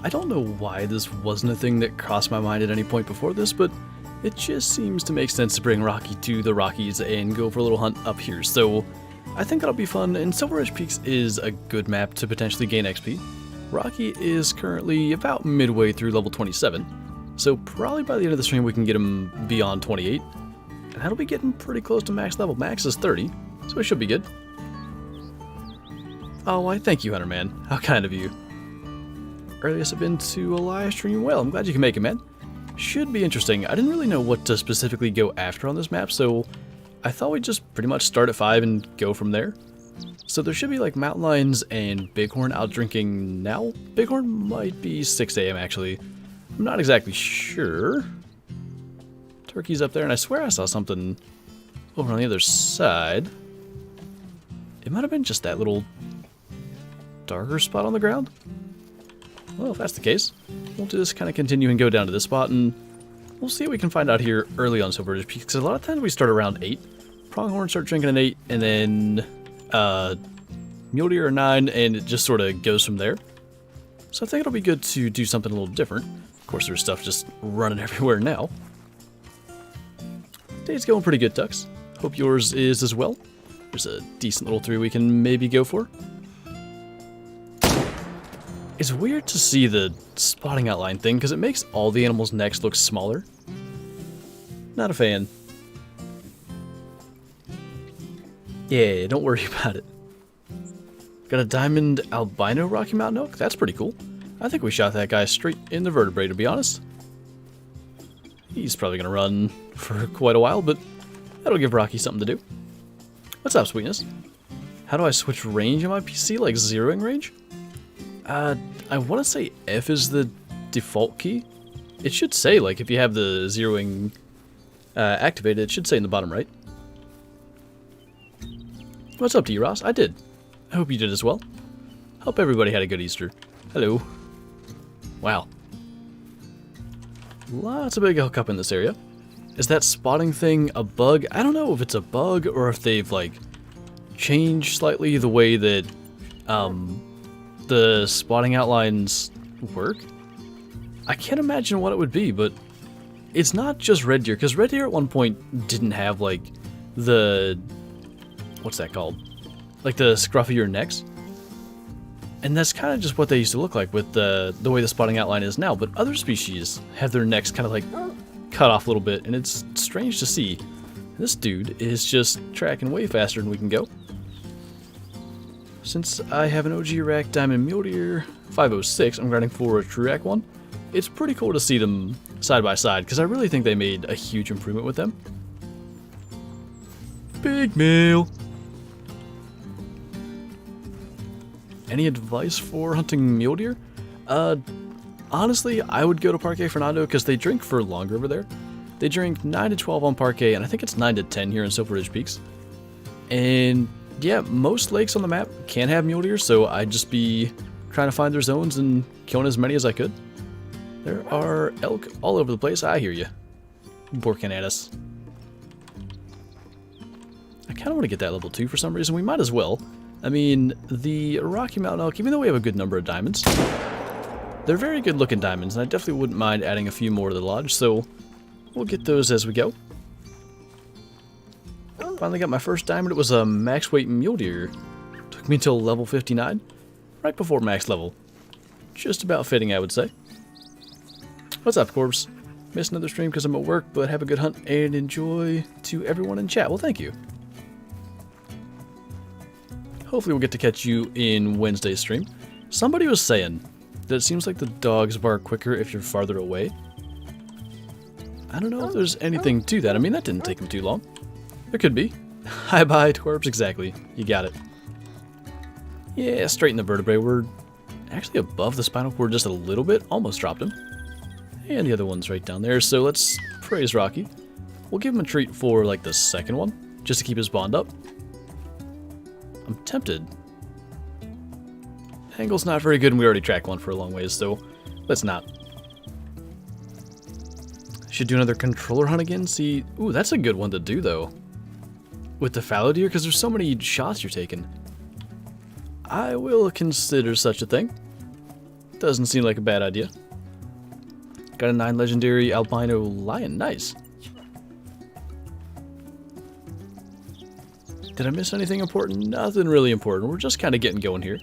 I don't know why this wasn't a thing that crossed my mind at any point before this, but it just seems to make sense to bring Rocky to the Rockies and go for a little hunt up here. So I think that'll be fun, and Silver Ridge Peaks is a good map to potentially gain XP. Rocky is currently about midway through level 27, so probably by the end of the stream we can get him beyond 28. And that'll be getting pretty close to max level. Max is 30, so it should be good. Oh, why thank you, Hunter Man. How kind of you. Earliest I've been to a live stream. Well, I'm glad you can make it, man. Should be interesting. I didn't really know what to specifically go after on this map, so I thought we'd just pretty much start at 5 and go from there. So there should be like mountain lions and bighorn out drinking now. Bighorn might be 6 AM actually. I'm not exactly sure. Turkey's up there, and I swear I saw something over on the other side. It might have been just that little darker spot on the ground. Well, if that's the case, we'll just kind of continue and go down to this spot, and we'll see what we can find out here early on Silver Ridge Peaks, because a lot of times we start around 8. Pronghorn start drinking at 8, and then mule deer at 9, and it just sort of goes from there. So I think it'll be good to do something a little different. Of course, there's stuff just running everywhere now. Day's going pretty good, Tux. Hope yours is as well. There's a decent little 3 we can maybe go for. It's weird to see the spotting outline thing, because it makes all the animals' necks look smaller. Not a fan. Yeah, don't worry about it. Got a diamond albino Rocky Mountain elk? That's pretty cool. I think we shot that guy straight in the vertebrae, to be honest. He's probably going to run for quite a while, but that'll give Rocky something to do. What's up, sweetness? How do I switch range on my PC, like zeroing range? I want to say F is the default key. It should say, like, if you have the zeroing activated, it should say in the bottom right. What's up to you, Ross? I did. I hope you did as well. Hope everybody had a good Easter. Hello. Wow. Lots of big elk up in this area. Is that spotting thing a bug? I don't know if it's a bug or if they've, like, changed slightly the way that, the spotting outlines work. I can't imagine what it would be, but it's not just red deer, because red deer at one point didn't have, like, the... what's that called? Like the scruffier necks. And that's kind of just what they used to look like with the way the spotting outline is now, but other species have their necks kind of like cut off a little bit, and it's strange to see. This dude is just tracking way faster than we can go. Since I have an OG rack diamond mule deer 506, I'm grinding for a true rack one. It's pretty cool to see them side by side, because I really think they made a huge improvement with them. Big male. Any advice for hunting mule deer? Honestly, I would go to Parque Fernando because they drink for longer over there. They drink 9 to 12 on Parque, and I think it's 9 to 10 here in Silver Ridge Peaks. And yeah, most lakes on the map can have mule deer, so I'd just be trying to find their zones and killing as many as I could. There are elk all over the place. I hear you. Borking at us. I kind of want to get that level 2 for some reason. We might as well. I mean, the Rocky Mountain elk, even though we have a good number of diamonds, they're very good looking diamonds, and I definitely wouldn't mind adding a few more to the lodge, so we'll get those as we go. Finally got my first diamond. It was a max weight mule deer. Took me until level 59, right before max level. Just about fitting, I would say. What's up, Corpse? Missed another stream because I'm at work, but have a good hunt and enjoy to everyone in chat. Well, thank you. Hopefully we'll get to catch you in Wednesday's stream. Somebody was saying that it seems like the dogs bark quicker if you're farther away. I don't know if there's anything to that. I mean, that didn't take them too long. There could be. Hi-bye, Twerps, exactly. You got it. Yeah, straight in the vertebrae. We're actually above the spinal cord just a little bit. Almost dropped him. And the other one's right down there, so let's praise Rocky. We'll give him a treat for, like, the second one, just to keep his bond up. I'm tempted. Angle's not very good, and we already tracked one for a long ways, so let's not. Should do another controller hunt again, see... Ooh, that's a good one to do, though. With the fallow deer, because there's so many shots you're taking. I will consider such a thing. Doesn't seem like a bad idea. Got a 9 legendary albino lion. Nice. Did I miss anything important? Nothing really important. We're just kind of getting going here.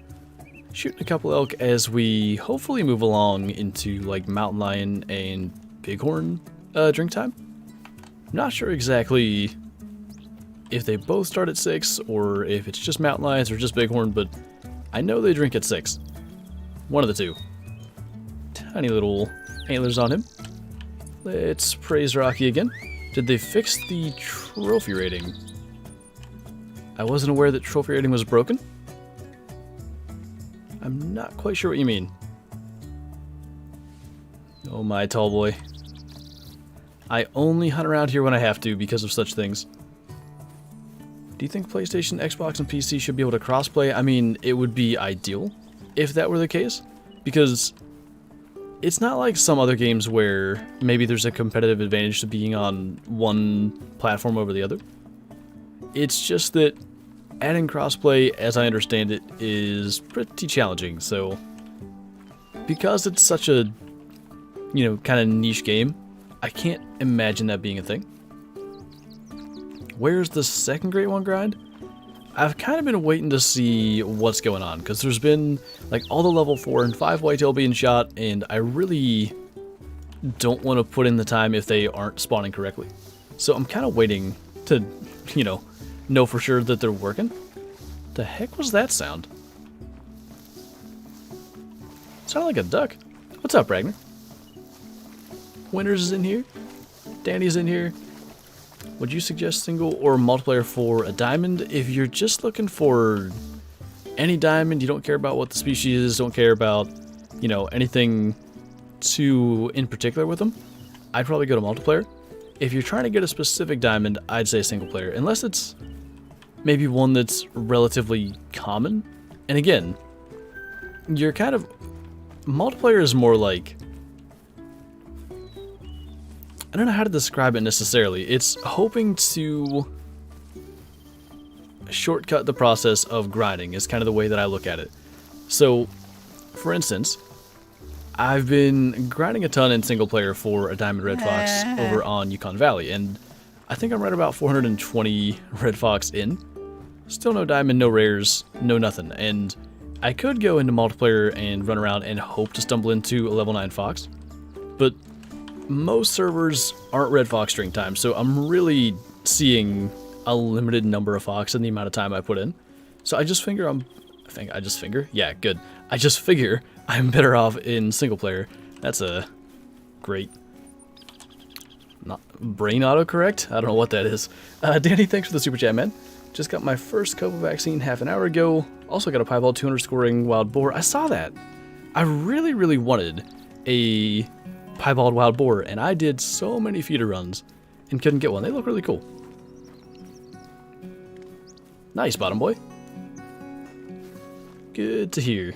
Shooting a couple elk as we hopefully move along into like mountain lion and bighorn drink time. Not sure exactly if they both start at 6 or if it's just mountain lions or just bighorn, but I know they drink at 6. One of the two. Tiny little antlers on him. Let's praise Rocky again. Did they fix the trophy rating? I wasn't aware that trophy rating was broken. I'm not quite sure what you mean. Oh my tall boy. I only hunt around here when I have to because of such things. Do you think PlayStation, Xbox, and PC should be able to crossplay? I mean, it would be ideal if that were the case, because it's not like some other games where maybe there's a competitive advantage to being on one platform over the other. It's just that adding crossplay, as I understand it, is pretty challenging. So, because it's such a, you know, kind of niche game, I can't imagine that being a thing. Where's the second Great One grind? I've kind of been waiting to see what's going on, because there's been like all the level 4 and 5 whitetail being shot, and I really don't want to put in the time if they aren't spawning correctly. So I'm kind of waiting to, you know for sure that they're working. The heck was that sound? Sounded like a duck. What's up, Ragnar? Winters is in here. Danny's in here. Would you suggest single or multiplayer for a diamond? If you're just looking for any diamond, you don't care about what the species is, don't care about, you know, anything too in particular with them, I'd probably go to multiplayer. If you're trying to get a specific diamond, I'd say single player, unless it's maybe one that's relatively common. And again, you're kind of... multiplayer is more like... I don't know how to describe it necessarily. It's hoping to shortcut the process of grinding is kind of the way that I look at it. So, for instance, I've been grinding a ton in single player for a diamond red fox over on Yukon Valley, and I think I'm right about 420 red fox in. Still no diamond, no rares, no nothing. And I could go into multiplayer and run around and hope to stumble into a level 9 fox, but most servers aren't red fox string time, so I'm really seeing a limited number of fox in the amount of time I put in. So I just figure Yeah, good. I just figure I'm better off in single player. That's a great... not brain autocorrect? I don't know what that is. Danny, thanks for the super chat, man. Just got my first COVID vaccine half an hour ago. Also got a piebald 200 scoring wild boar. I saw that. I really, really wanted a piebald wild boar, and I did so many feeder runs and couldn't get one. They look really cool. Nice, bottom boy. Good to hear.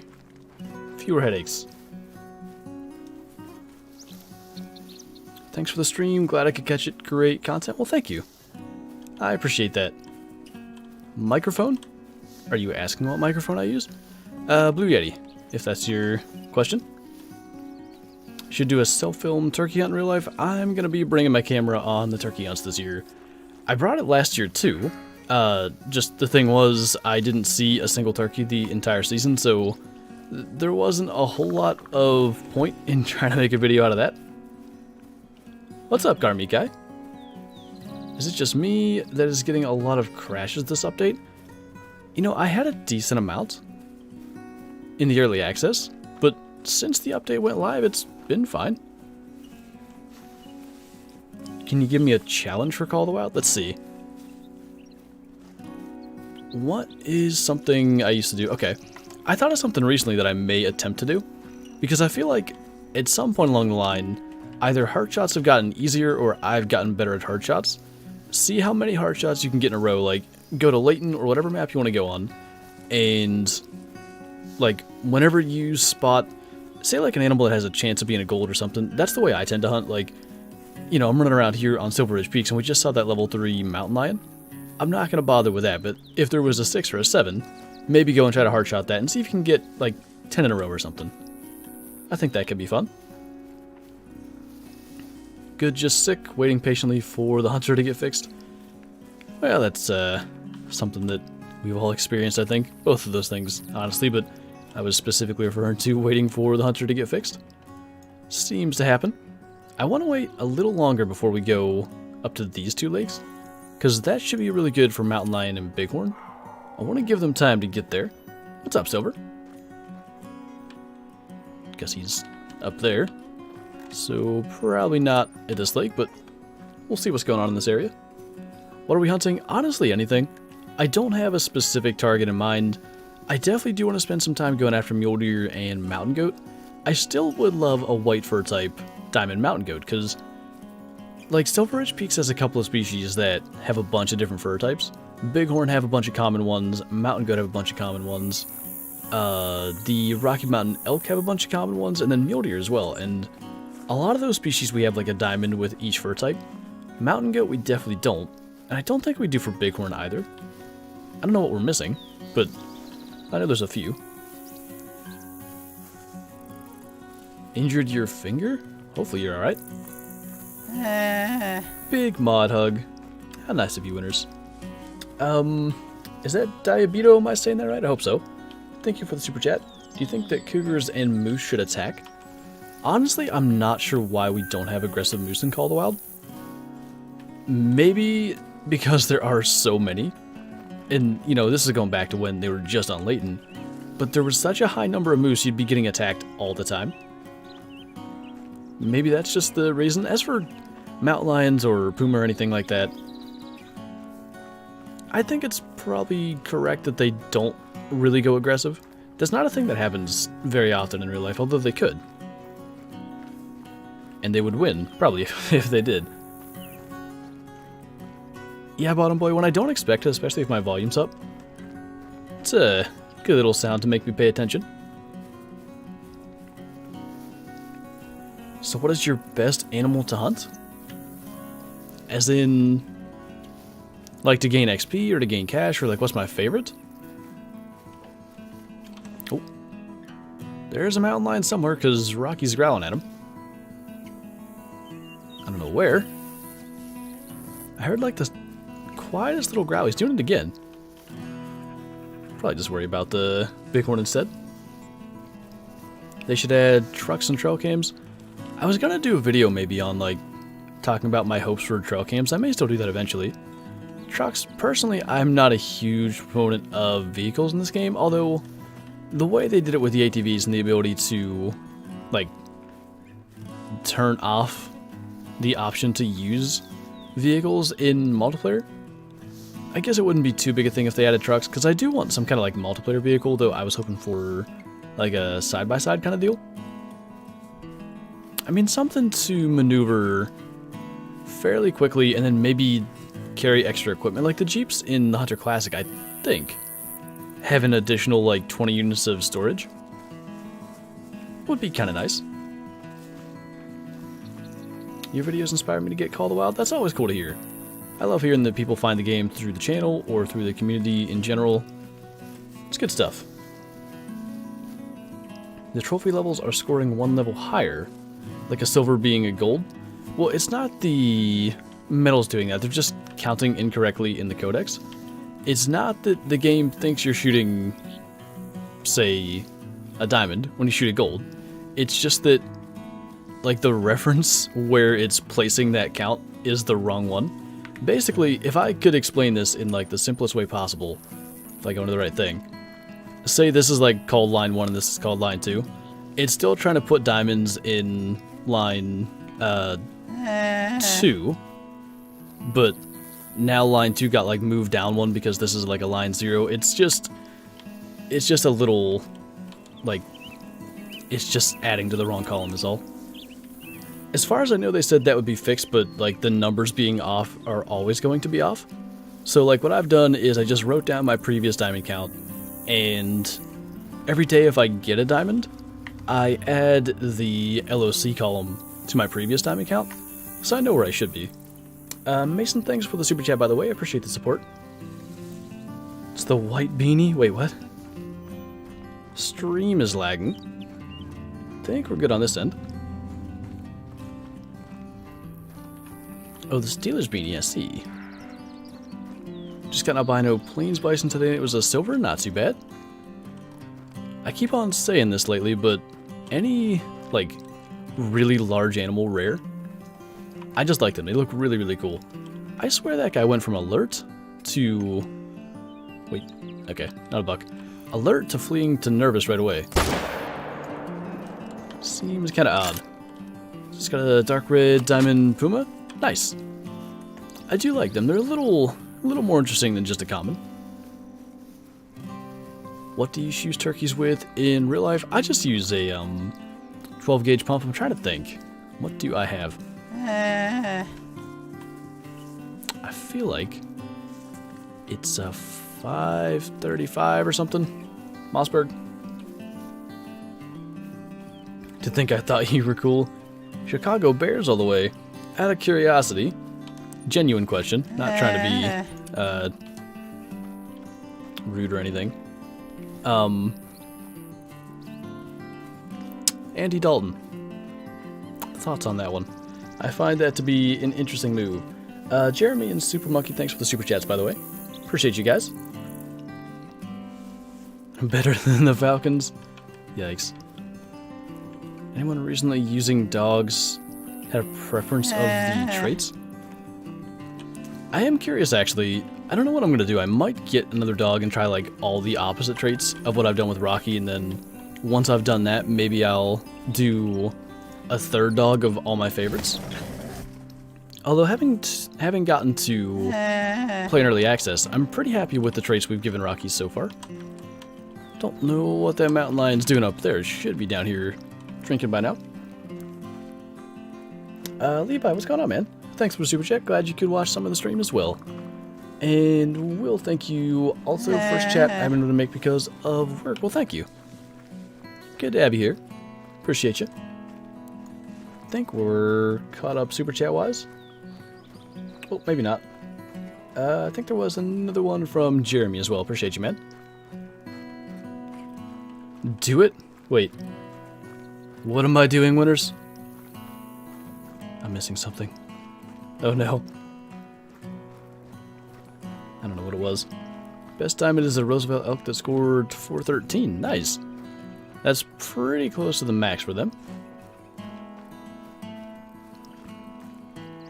Fewer headaches. Thanks for the stream. Glad I could catch it. Great content. Well, thank you. I appreciate that. Microphone? Are you asking what microphone I use? Blue Yeti, if that's your question. Should do a self-film turkey hunt in real life. I'm going to be bringing my camera on the turkey hunts this year. I brought it last year too. Just the thing was, I didn't see a single turkey the entire season, so there wasn't a whole lot of point in trying to make a video out of that. What's up, Garmy guy? Is it just me that is getting a lot of crashes this update? You know, I had a decent amount in the early access, but since the update went live, it's been fine. Can you give me a challenge for Call of the Wild? Let's see. What is something I used to do? Okay, I thought of something recently that I may attempt to do, because I feel like at some point along the line, either heart shots have gotten easier or I've gotten better at heart shots. See how many heart shots you can get in a row, like go to Layton or whatever map you want to go on, and like whenever you spot, say like an animal that has a chance of being a gold or something, that's the way I tend to hunt. Like, you know, I'm running around here on Silver Ridge Peaks and we just saw that level 3 mountain lion. I'm not going to bother with that, but if there was a 6 or a 7, maybe go and try to hard shot that and see if you can get like 10 in a row or something. I think that could be fun. Good, just sick, waiting patiently for the hunter to get fixed. Well, that's something that we've all experienced, I think. Both of those things, honestly, but I was specifically referring to waiting for the hunter to get fixed. Seems to happen. I want to wait a little longer before we go up to these two lakes, because that should be really good for Mountain Lion and Bighorn. I want to give them time to get there. What's up, Silver? Guess he's up there. So probably not at this lake, but we'll see what's going on in this area. What are we hunting? Honestly, anything. I don't have a specific target in mind. I definitely do want to spend some time going after mule deer and mountain goat. I still would love a white fur type diamond mountain goat, because like Silver Ridge Peaks has a couple of species that have a bunch of different fur types. Bighorn have a bunch of common ones, mountain goat have a bunch of common ones, the Rocky Mountain elk have a bunch of common ones, and then mule deer as well. And a lot of those species we have like a diamond with each fur type. Mountain goat we definitely don't, and I don't think we do for bighorn either. I don't know what we're missing, but I know there's a few. Injured your finger? Hopefully you're alright. Big mod hug. How nice of you, winners. Is that Diabito? Am I saying that right? I hope so. Thank you for the super chat. Do you think that cougars and moose should attack? Honestly, I'm not sure why we don't have aggressive moose in Call of the Wild. Maybe because there are so many. And, you know, this is going back to when they were just on Layton. But there was such a high number of moose, you'd be getting attacked all the time. Maybe that's just the reason. As for mountain lions or puma or anything like that, I think it's probably correct that they don't really go aggressive. That's not a thing that happens very often in real life, although they could. And they would win, probably, if they did. Yeah, Bottom Boy, when I don't expect it, especially if my volume's up, it's a good little sound to make me pay attention. So what is your best animal to hunt? As in, like to gain XP or to gain cash, or like what's my favorite? Oh, there's a mountain lion somewhere because Rocky's growling at him. I don't know where. I heard like the quietest little growl. He's doing it again. Probably just worry about the bighorn instead. They should add trucks and trail cams. I was gonna do a video maybe on like talking about my hopes for trail cams. I may still do that eventually. Trucks, personally, I'm not a huge proponent of vehicles in this game, although the way they did it with the ATVs and the ability to like turn off the option to use vehicles in multiplayer, I guess it wouldn't be too big a thing if they added trucks, because I do want some kind of like multiplayer vehicle, though I was hoping for like a side-by-side kind of deal. I mean, something to maneuver fairly quickly and then maybe carry extra equipment. Like the Jeeps in the Hunter Classic, I think, have an additional like 20 units of storage. Would be kind of nice. Your videos inspire me to get Call of the Wild. That's always cool to hear. I love hearing that people find the game through the channel or through the community in general. It's good stuff. The trophy levels are scoring one level higher, like a silver being a gold. Well, it's not the medals doing that. They're just counting incorrectly in the codex. It's not that the game thinks you're shooting, say, a diamond when you shoot a gold. It's just that, like, the reference where it's placing that count is the wrong one. Basically, if I could explain this in, like, the simplest way possible, if I go into the right thing, say this is, like, called line 1 and this is called line 2, it's still trying to put diamonds in line 2, but now line 2 got, like, moved down 1 because this is, like, a line 0. It's just a little, like, it's just adding to the wrong column is all. As far as I know, they said that would be fixed, but, like, the numbers being off are always going to be off. So, like, what I've done is I just wrote down my previous diamond count, and every day if I get a diamond, I add the LOC column to my previous diamond count, so I know where I should be. Mason, thanks for the super chat, by the way. I appreciate the support. It's the white beanie. Wait, what? Stream is lagging. think we're good on this end. Oh, the Steelers beanie, I see. Just got an albino plains bison today. It was a silver, not too bad. I keep on saying this lately, but any, like, really large animal rare, I just like them. They look really, really cool. I swear that guy went from alert to... Wait, okay, not a buck. Alert to fleeing to nervous right away. Seems kind of odd. Just got a dark red diamond puma. Nice. I do like them. They're a little more interesting than just a common. What do you shoot turkeys with in real life? I just use a 12 gauge pump. I'm trying to think. What do I have? I feel like it's a 535 or something. Mossberg. To think I thought you were cool. Chicago Bears all the way. Out of curiosity. Genuine question. Not trying to be rude or anything. Andy Dalton. Thoughts on that one? I find that to be an interesting move. Jeremy and Super Monkey, thanks for the super chats, by the way. Appreciate you guys. Better than the Falcons? Yikes. Anyone recently using dogs had a preference of the traits? I am curious, actually. I don't know what I'm going to do. I might get another dog and try, like, all the opposite traits of what I've done with Rocky, and then once I've done that, maybe I'll do a third dog of all my favorites. Although, having gotten to play in early access, I'm pretty happy with the traits we've given Rocky so far. Don't know what that mountain lion's doing up there. It should be down here drinking by now. Levi, what's going on, man? Thanks for the super chat. Glad you could watch some of the stream as well. And Will, thank you. Also, first chat I haven't been able to make because of work. Well, thank you. Good to have you here. Appreciate you. I think we're caught up super chat wise. Oh, maybe not. I think there was another one from Jeremy as well. Appreciate you, man. Do it? Wait. What am I doing, winners? I'm missing something. Oh no. I don't know what it was. Best diamond is a Roosevelt elk that scored 413. Nice. That's pretty close to the max for them.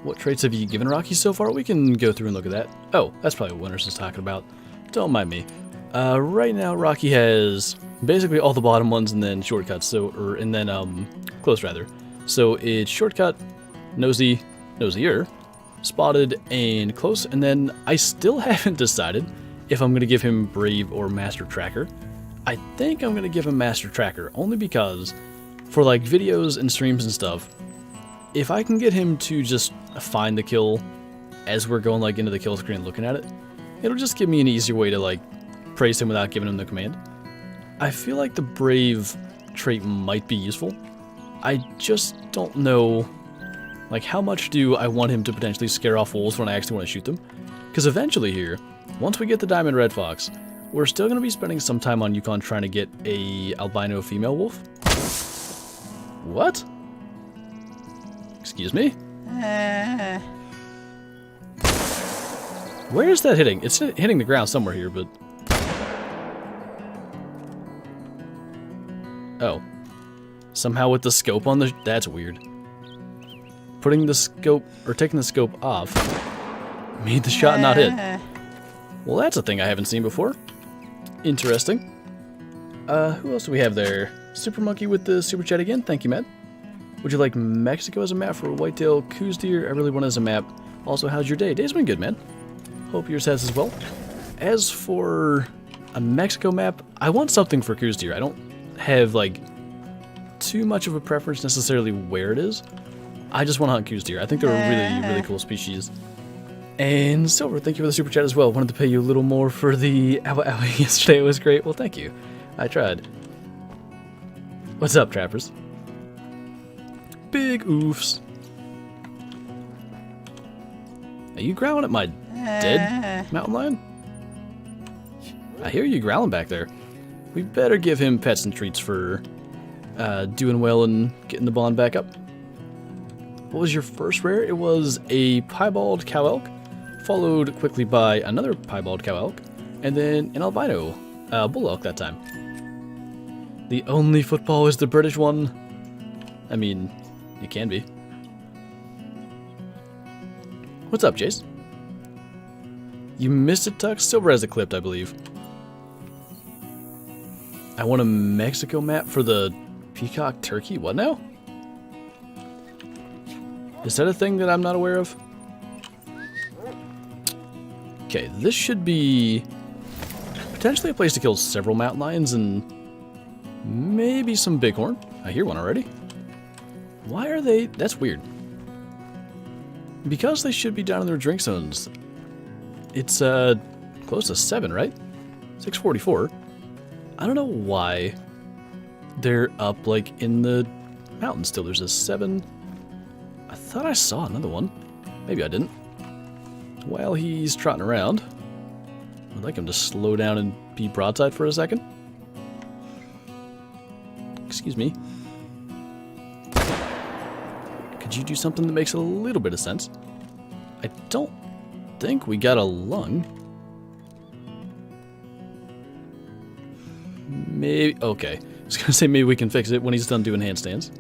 What traits have you given Rocky so far? We can go through and look at that. Oh, that's probably what Winners is talking about. Don't mind me. Right now, Rocky has basically all the bottom ones and then shortcuts. And then close rather. So it's shortcut, nosy, nosier, spotted, and close. And then I still haven't decided if I'm going to give him Brave or Master Tracker. I think I'm going to give him Master Tracker, only because for like videos and streams and stuff, if I can get him to just find the kill as we're going like into the kill screen looking at it, it'll just give me an easier way to like praise him without giving him the command. I feel like the Brave trait might be useful. I just don't know, like, how much do I want him to potentially scare off wolves when I actually want to shoot them? Because eventually here, once we get the Diamond Red Fox, we're still going to be spending some time on Yukon trying to get a albino female wolf. What? Excuse me? Where is that hitting? It's hitting the ground somewhere here, but... Oh. Somehow with the scope on the... That's weird. Putting the scope, or taking the scope off, made the shot not hit. Well, that's a thing I haven't seen before. Interesting. Who else do we have there? Super Monkey with the super chat again. Thank you, Matt. Would you like Mexico as a map for whitetail coos deer? I really want it as a map. Also, how's your day? Day's been good, man. Hope yours has as well. As for a Mexico map, I want something for coos deer. I don't have, like, too much of a preference necessarily where it is. I just want to hunt coos deer. I think they're a really, really cool species. And Silver, thank you for the super chat as well. Wanted to pay you a little more for the owie owie yesterday. It was great. Well, thank you. I tried. What's up, trappers? Big oofs. Are you growling at my dead mountain lion? I hear you growling back there. We better give him pets and treats for doing well and getting the bond back up. What was your first rare? It was a piebald cow elk, followed quickly by another piebald cow elk, and then an albino bull elk that time. The only football is the British one. I mean, it can be. What's up, Chase? You missed it, Tux? Silver has it clipped, I believe. I want a Mexico map for the peacock turkey. What now? Is that a thing that I'm not aware of? Okay, this should be potentially a place to kill several mountain lions and maybe some bighorn. I hear one already. Why are they... That's weird. Because they should be down in their drink zones. It's close to 7, right? 6:44. I don't know why they're up like in the mountains still. There's a 7. I thought I saw another one. Maybe I didn't. While he's trotting around, I'd like him to slow down and be broadside for a second. Excuse me. Could you do something that makes a little bit of sense? I don't think we got a lung. Maybe, okay. I was gonna say maybe we can fix it when he's done doing handstands.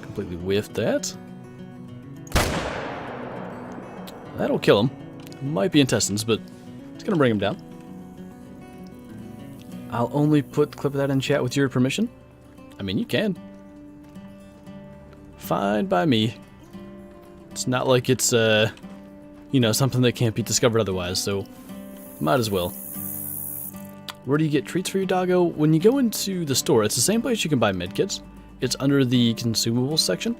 Completely whiffed that. That'll kill him. Might be intestines, but it's gonna bring him down. I'll only put clip of that in chat with your permission. I mean, you can. Fine by me. It's not like it's, you know, something that can't be discovered otherwise, so might as well. Where do you get treats for your doggo? When you go into the store, it's the same place you can buy medkits. It's under the consumables section.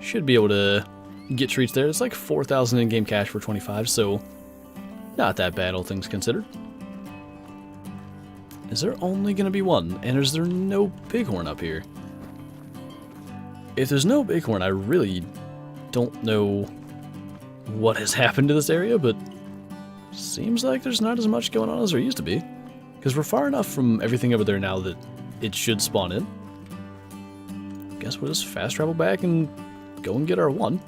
Should be able to get treats there. It's like 4,000 in-game cash for 25, so not that bad, all things considered. Is there only going to be one? And is there no bighorn up here? If there's no bighorn, I really don't know what has happened to this area, but seems like there's not as much going on as there used to be. Because we're far enough from everything over there now that it should spawn in. Guess we'll just fast travel back and go and get our one.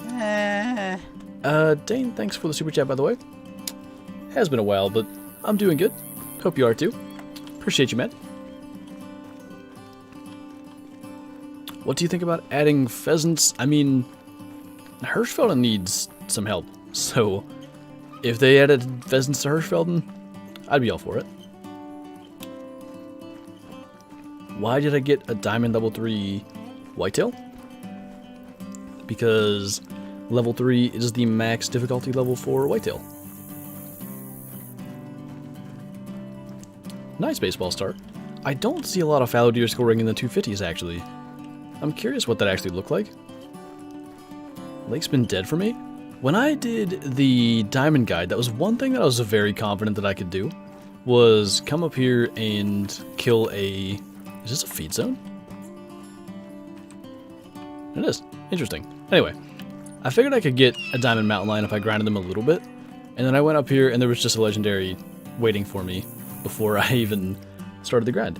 Dane, thanks for the super chat, by the way. Has been a while, but I'm doing good. Hope you are too. Appreciate you, man. What do you think about adding pheasants? I mean, Hirschfelden needs some help. So, if they added pheasants to Hirschfelden, I'd be all for it. Why did I get a diamond level 3 whitetail? Because level 3 is the max difficulty level for whitetail. Nice baseball start. I don't see a lot of fallow deer scoring in the 250s, actually. I'm curious what that actually looked like. Lake's been dead for me. When I did the diamond guide, that was one thing that I was very confident that I could do, was come up here and kill a... Is this a feed zone? It is. Interesting. Anyway, I figured I could get a diamond mountain lion if I grinded them a little bit, and then I went up here and there was just a legendary waiting for me before I even started the grind.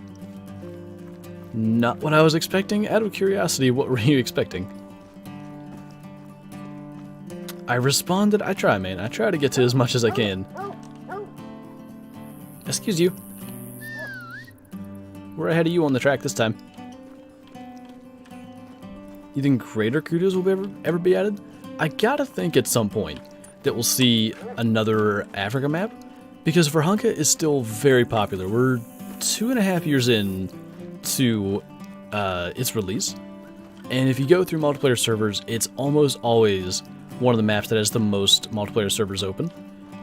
Not what I was expecting. Out of curiosity, what were you expecting? I responded. I try, man. I try to get to as much as I can. Excuse you. We're ahead of you on the track this time. You think greater kudos will ever be added? I gotta think at some point that we'll see another Africa map, because Verhunka is still very popular. We're 2.5 years in to its release, and if you go through multiplayer servers, it's almost always one of the maps that has the most multiplayer servers open.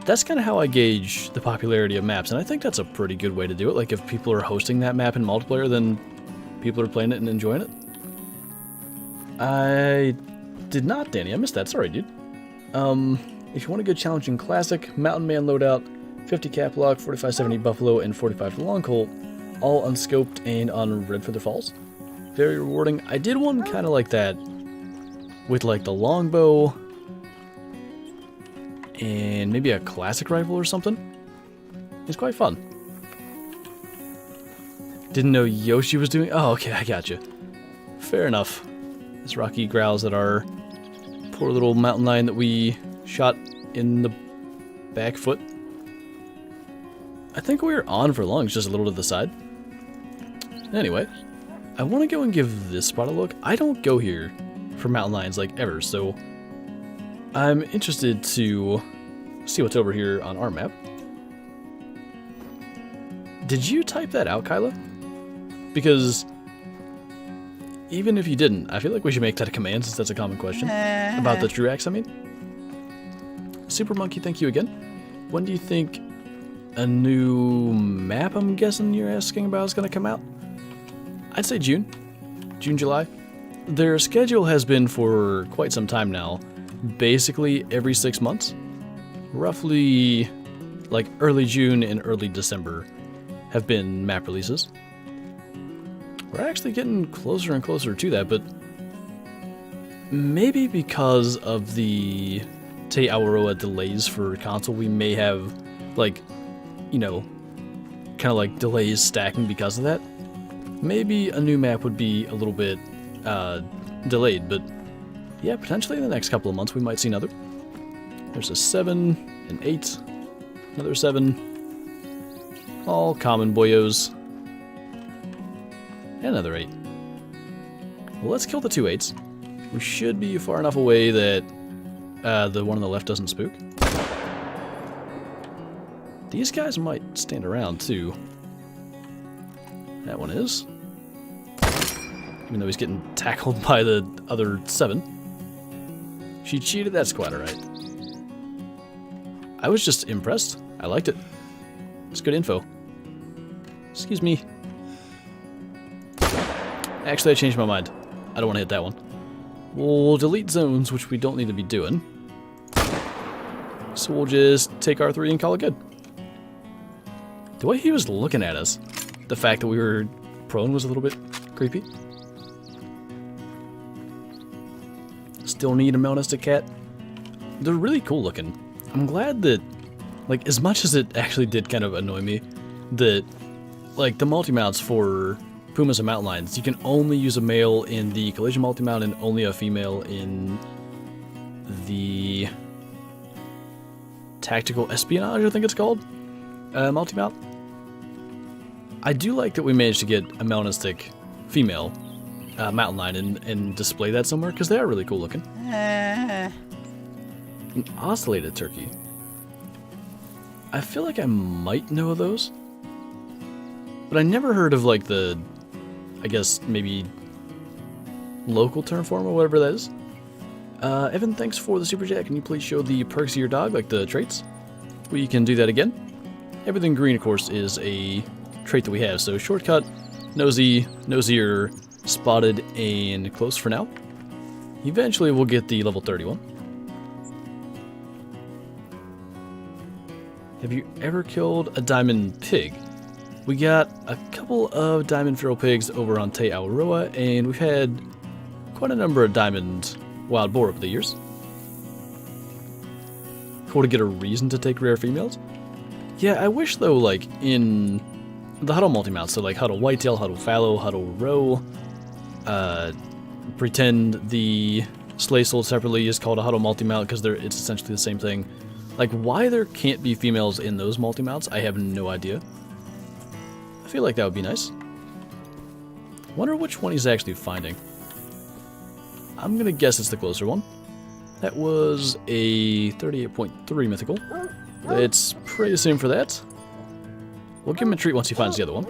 That's kind of how I gauge the popularity of maps, and I think that's a pretty good way to do it. Like, if people are hosting that map in multiplayer, then people are playing it and enjoying it. I did not, Danny. I missed that. Sorry, dude. If you want a good challenging classic, Mountain Man loadout, 50 cap lock, 4570 buffalo, and 45 for long colt, all unscoped and on Red Feather Falls. Very rewarding. I did one kind of like that with like the longbow and maybe a classic rifle or something. It's quite fun. Didn't know Yoshi was doing... Oh, okay, I gotcha. Fair enough. This Rocky growls at our poor little mountain lion that we shot in the back foot. I think we were on for long, just a little to the side. Anyway, I want to go and give this spot a look. I don't go here for mountain lions like ever, so I'm interested to see what's over here on our map. Did you type that out, Kyla? Because even if you didn't, I feel like we should make that a command since that's a common question. About the true axe, I mean. Super Monkey, thank you again. When do you think a new map, I'm guessing you're asking about, is going to come out? I'd say June, July. Their schedule has been for quite some time now, basically every 6 months. Roughly like early June and early December have been map releases. We're actually getting closer and closer to that, but maybe because of the Te Awaroa delays for console, we may have, like, you know, kind of like delays stacking because of that. Maybe a new map would be a little bit delayed, but yeah, potentially in the next couple of months we might see another. There's a 7, an 8, another 7, all common boyos, and another 8. Well, let's kill the 2 8s. We should be far enough away that the one on the left doesn't spook. These guys might stand around too. That one is. Even though he's getting tackled by the other 7. She cheated that squad, alright. I was just impressed. I liked it. It's good info. Excuse me. Actually, I changed my mind. I don't want to hit that one. We'll delete zones, which we don't need to be doing. So we'll just take R3 and call it good. The way he was looking at us, the fact that we were prone was a little bit creepy. Still need a Melanistic cat. They're really cool looking. I'm glad that, like, as much as it actually did kind of annoy me, that, like, the multi-mounts for pumas and mountain lions, you can only use a male in the collision multi-mount and only a female in the tactical espionage, I think it's called, multi-mount. I do like that we managed to get a Melanistic female mountain lion and display that somewhere, because they are really cool looking. An ocellated turkey. I feel like I might know those, but I never heard of, like, the, I guess, maybe local term for them or whatever that is. Evan, thanks for the super chat. Can you please show the perks of your dog, like the traits? We can do that again. Everything green, of course, is a trait that we have. So shortcut, nosy, nosier, spotted, and close for now. Eventually we'll get the level 31. Have you ever killed a diamond pig? We got a couple of diamond feral pigs over on Te Awaroa, and we've had quite a number of diamond wild boar over the years. Cool to get a reason to take rare females. Yeah, I wish though, like, in the huddle multi-mount, so like huddle whitetail, huddle fallow, huddle roe, pretend the slay sold separately is called a huddle multi-mount because it's essentially the same thing. Like, why there can't be females in those multi-mounts, I have no idea. I feel like that would be nice. Wonder which one he's actually finding. I'm gonna guess it's the closer one. That was a 38.3 mythical. It's pretty soon for that. We'll give him a treat once he finds the other one.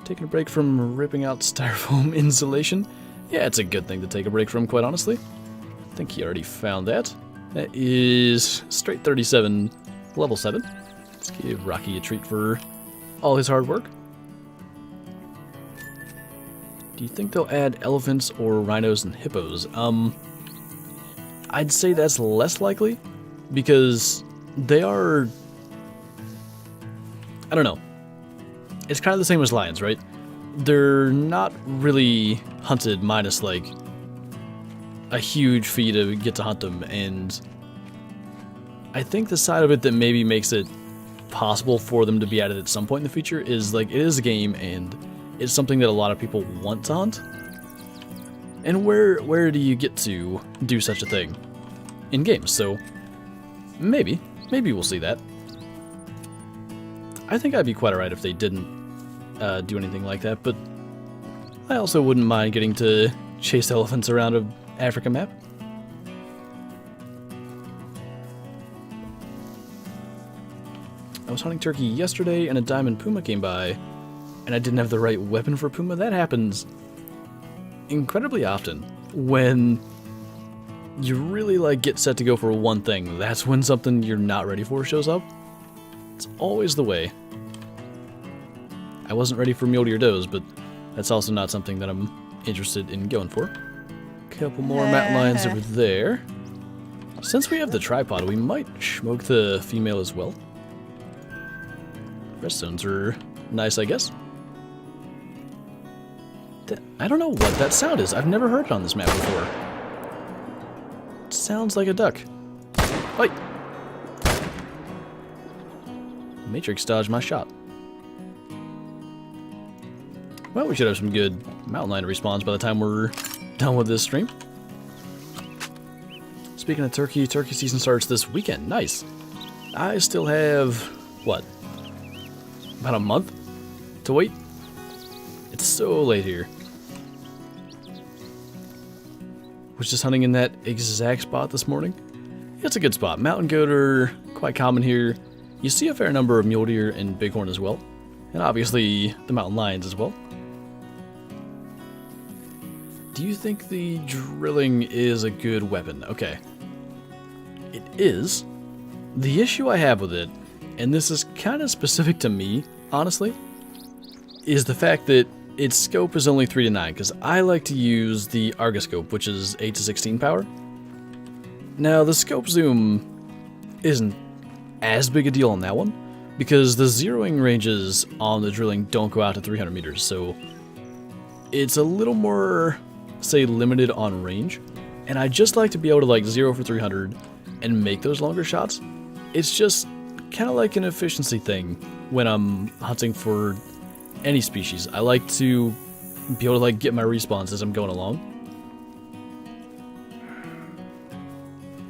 Taking a break from ripping out styrofoam insulation. Yeah, it's a good thing to take a break from, quite honestly. I think he already found that. That is straight 37, level 7. Let's give Rocky a treat for all his hard work. Do you think they'll add elephants or rhinos and hippos? I'd say that's less likely, because they are, I don't know. It's kind of the same as lions, right? They're not really hunted, minus like a huge fee to get to hunt them, and I think the side of it that maybe makes it possible for them to be added at some point in the future is, like, it is a game, and it's something that a lot of people want to hunt. And where do you get to do such a thing? In games, so maybe we'll see that. I think I'd be quite alright if they didn't do anything like that, but I also wouldn't mind getting to chase elephants around an Africa map. I was hunting turkey yesterday and a diamond puma came by, and I didn't have the right weapon for puma. That happens incredibly often when you really like get set to go for one thing. That's when something you're not ready for shows up. It's always the way. I wasn't ready for mule deer does, but that's also not something that I'm interested in going for. Couple more mountain lions over there. Since we have the tripod, we might smoke the female as well. Redstones are nice, I guess. I don't know what that sound is. I've never heard it on this map before. It sounds like a duck. Fight! Matrix dodged my shot. Well, we should have some good mountain lion respawns by the time we're done with this stream. Speaking of turkey season starts this weekend. Nice. I still have, what, about a month to wait? It's so late here. Was just hunting in that exact spot this morning. It's a good spot. Mountain goat are quite common here. You see a fair number of mule deer and bighorn as well. And obviously the mountain lions as well. Do you think the drilling is a good weapon? Okay. It is. The issue I have with it, and this is kind of specific to me, honestly, is the fact that its scope is only 3 to 9, because I like to use the Argoscope, which is 8 to 16 power. Now, the scope zoom isn't as big a deal on that one, because the zeroing ranges on the drilling don't go out to 300 meters, so it's a little more, say, limited on range, and I just like to be able to, like, zero for 300 and make those longer shots. It's just kind of like an efficiency thing when I'm hunting for any species. I like to be able to like get my respawns as I'm going along.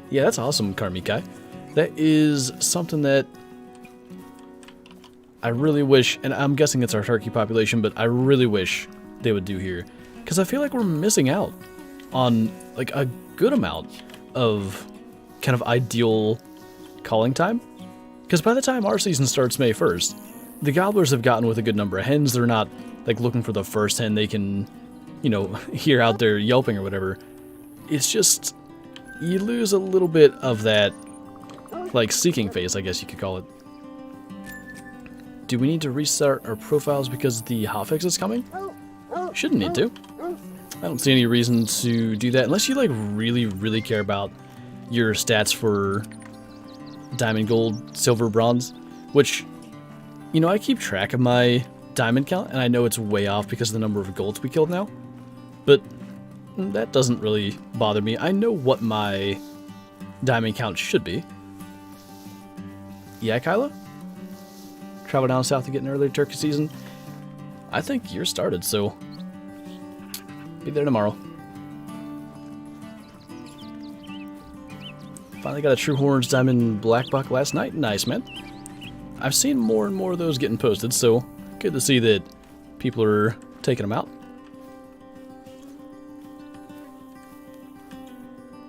Yeah, that's awesome, Karmikai. That is something that I really wish, and I'm guessing it's our turkey population, but I really wish they would do here, because I feel like we're missing out on like a good amount of kind of ideal calling time. Because by the time our season starts May 1st, the gobblers have gotten with a good number of hens. They're not like looking for the first hen they can, you know, hear out there yelping or whatever. It's just, you lose a little bit of that like seeking phase, I guess you could call it. Do we need to restart our profiles because the hotfix is coming? Shouldn't need to. I don't see any reason to do that unless you like really care about your stats for diamond, gold, silver, bronze, which, you know, I keep track of my diamond count, and I know it's way off because of the number of golds we killed now, but that doesn't really bother me. I know what my diamond count should be. Yeah, Kyla? Travel down south to get an earlier turkey season? I think you're started, so be there tomorrow. Finally got a True Horns Diamond Black Buck last night. Nice, man. I've seen more and more of those getting posted, so good to see that people are taking them out.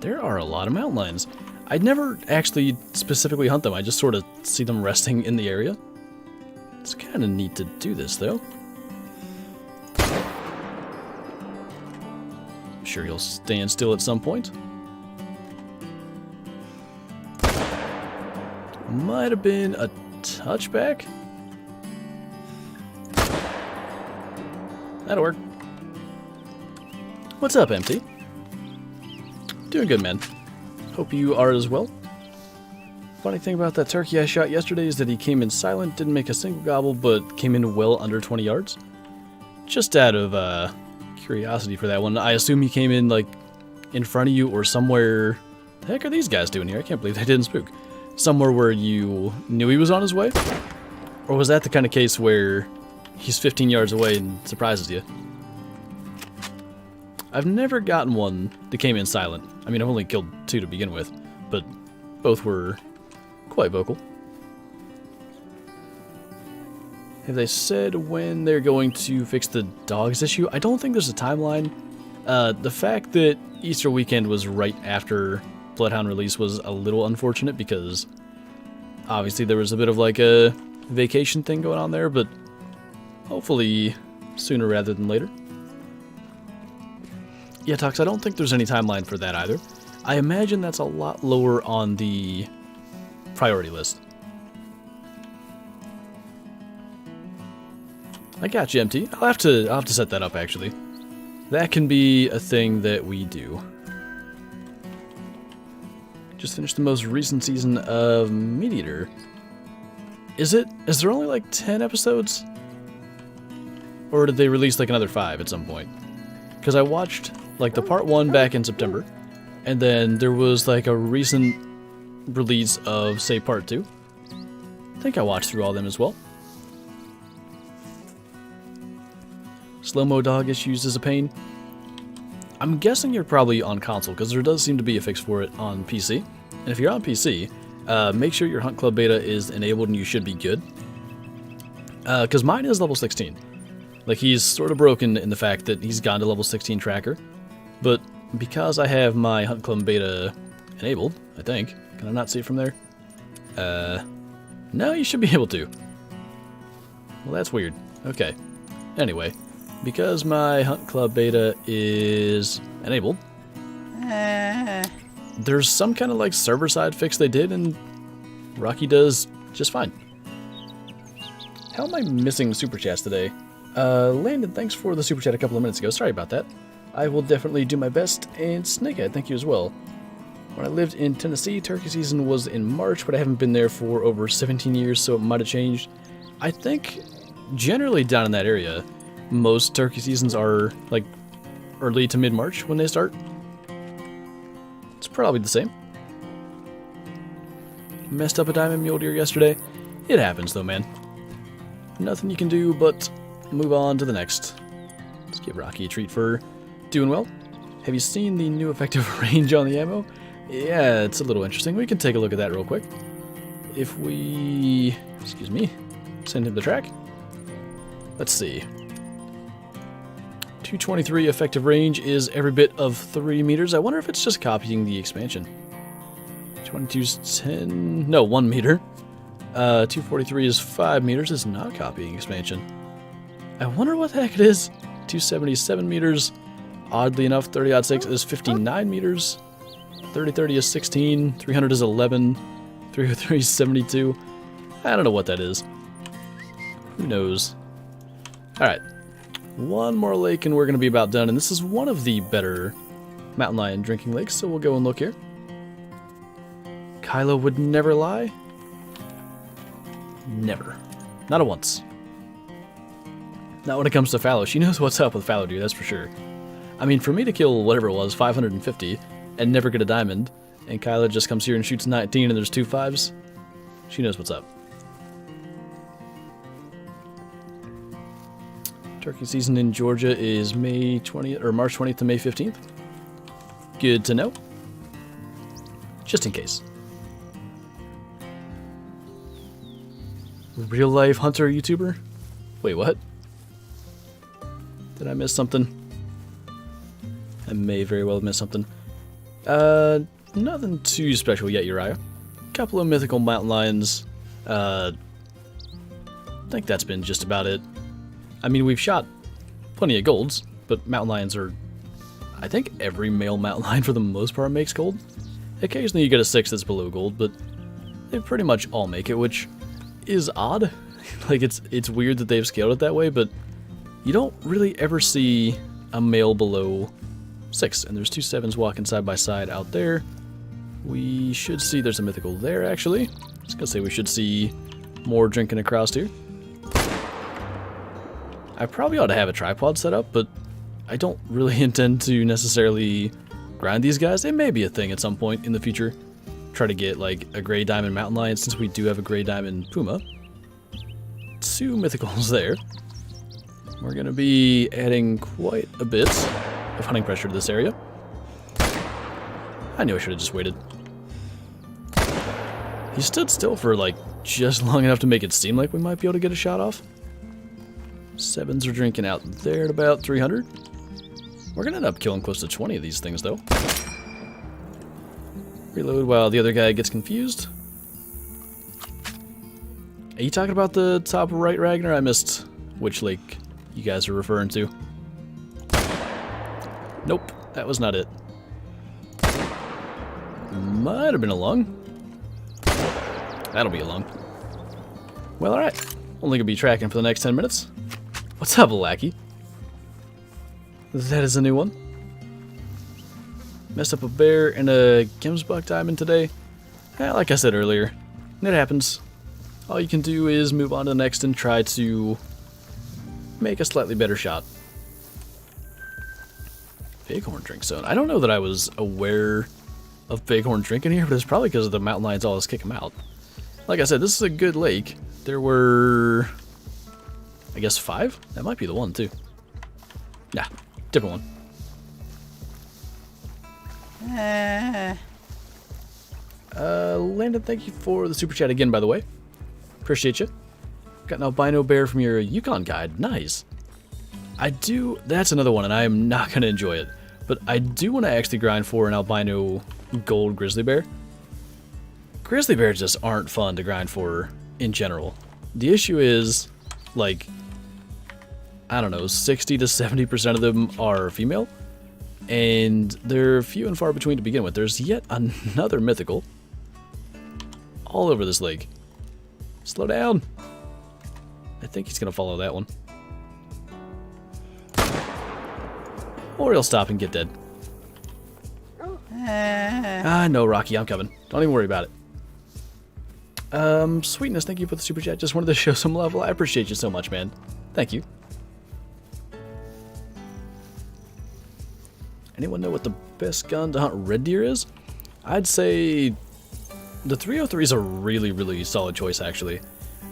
There are a lot of mountain lions. I'd never actually specifically hunt them. I just sort of see them resting in the area. It's kind of neat to do this, though. I'm sure he'll stand still at some point. Might have been a touchback. That'll work. What's up, MT? Doing good, man. Hope you are as well. Funny thing about that turkey I shot yesterday is that he came in silent, didn't make a single gobble, but came in well under 20 yards. Just out of curiosity for that one. I assume he came in like in front of you or somewhere. The heck are these guys doing here? I can't believe they didn't spook. somewhere where you knew he was on his way? Or was that the kind of case where he's 15 yards away and surprises you? I've never gotten one that came in silent. I mean, I've only killed 2 to begin with, but both were quite vocal. Have they said when they're going to fix the dogs issue? I don't think there's a timeline. The fact that Easter weekend was right after Bloodhound release was a little unfortunate because obviously there was a bit of like a vacation thing going on there, but hopefully sooner rather than later. Yeah, Tux, I don't think there's any timeline for that either. I imagine that's a lot lower on the priority list. I got you, MT. I'll have to set that up, actually. That can be a thing that we do. Just finished the most recent season of Meat Eater. Is there only like 10 episodes? Or did they release like another 5 at some point? Because I watched like the part 1 back in September, and then there was like a recent release of, say, part 2. I think I watched through all of them as well. Slow-mo dog issues is a pain. I'm guessing you're probably on console, because there does seem to be a fix for it on PC. And if you're on PC, make sure your Hunt Club beta is enabled and you should be good. Because mine is level 16. Like, he's sort of broken in the fact that he's gone to level 16 tracker. But because I have my Hunt Club beta enabled, I think. Can I not see it from there? No, you should be able to. Well, that's weird. Okay. Anyway, because my Hunt Club beta is enabled, there's some kind of like server-side fix they did, and Rocky does just fine. How am I missing super chats today? Landon, thanks for the super chat a couple of minutes ago. Sorry about that. I will definitely do my best, and Snakehead, thank you as well. When I lived in Tennessee, turkey season was in March, but I haven't been there for over 17 years, so it might have changed. I think generally down in that area, most turkey seasons are like early to mid-March when they start. It's probably the same. Messed up a diamond mule deer yesterday. It happens though, man. Nothing you can do but move on to the next. Let's give Rocky a treat for doing well. Have you seen the new effective range on the ammo? Yeah, it's a little interesting. We can take a look at that real quick. If we, excuse me, send him the track. Let's see. 223 effective range is every bit of 3 meters. I wonder if it's just copying the expansion. 22's 10, no, 1 meter. 243 is 5 meters. It's not copying expansion. I wonder what the heck it is. 277 meters. Oddly enough, 30-06 is 59 meters. 30-30 is 16. 300 is 11. 303 is 72. I don't know what that is. Who knows? Alright. One more lake and we're going to be about done. And this is one of the better mountain lion drinking lakes, so we'll go and look here. Kylo would never lie. Never. Not a once. Not when it comes to fallow. She knows what's up with fallow deer, that's for sure. I mean, for me to kill whatever it was, 550, and never get a diamond, and Kylo just comes here and shoots 19 and there's 2 5s, she knows what's up. Turkey season in Georgia is May 20th or March 20th to May 15th. Good to know. Just in case. Real life hunter YouTuber? Wait, what? Did I miss something? I may very well have missed something. Nothing too special yet, Uriah. Couple of mythical mountain lions. I think that's been just about it. I mean, we've shot plenty of golds, but mountain lions are... I think every male mountain lion for the most part makes gold. Occasionally you get a 6 that's below gold, but they pretty much all make it, which is odd. Like, it's weird that they've scaled it that way, but you don't really ever see a male below 6, and there's 2 7s walking side by side out there. We should see there's a mythical there, actually. I was gonna say we should see more drinking across here. I probably ought to have a tripod set up, but I don't really intend to necessarily grind these guys. They may be a thing at some point in the future. try to get like a gray diamond mountain lion since we do have a gray diamond puma. 2 mythicals there. We're going to be adding quite a bit of hunting pressure to this area. I knew I should have just waited. He stood still for like just long enough to make it seem like we might be able to get a shot off. 7s are drinking out there at about 300. We're going to end up killing close to 20 of these things though. Reload while the other guy gets confused. Are you talking about the top right, Ragnar? I missed which lake you guys are referring to. Nope, that was not it. Might have been a lung. That'll be a lung. Well, alright. Only gonna be tracking for the next 10 minutes. What's up, lackey? That is a new one. Messed up a bear and a Gemsbuck diamond today. Like I said earlier, it happens. All you can do is move on to the next and try to make a slightly better shot. Bighorn drink zone. I don't know that I was aware of bighorn drinking here, but it's probably because of the mountain lions always kick them out. Like I said, this is a good lake. There were, I guess, 5? That might be the one, too. Nah, different one. Landon, thank you for the super chat again, by the way. Appreciate you. Got an albino bear from your Yukon guide. Nice. That's another one, and I am not going to enjoy it. But I do want to actually grind for an albino gold grizzly bear. Grizzly bears just aren't fun to grind for in general. The issue is, like, I don't know, 60 to 70% of them are female. And they're few and far between to begin with. There's yet another mythical all over this lake. Slow down. I think he's going to follow that one. Or he'll stop and get dead. No, Rocky, I'm coming. Don't even worry about it. Sweetness, thank you for the super chat. Just wanted to show some love. I appreciate you so much, man. Thank you. Anyone know what the best gun to hunt red deer is? I'd say the 303 is a really, really solid choice, actually.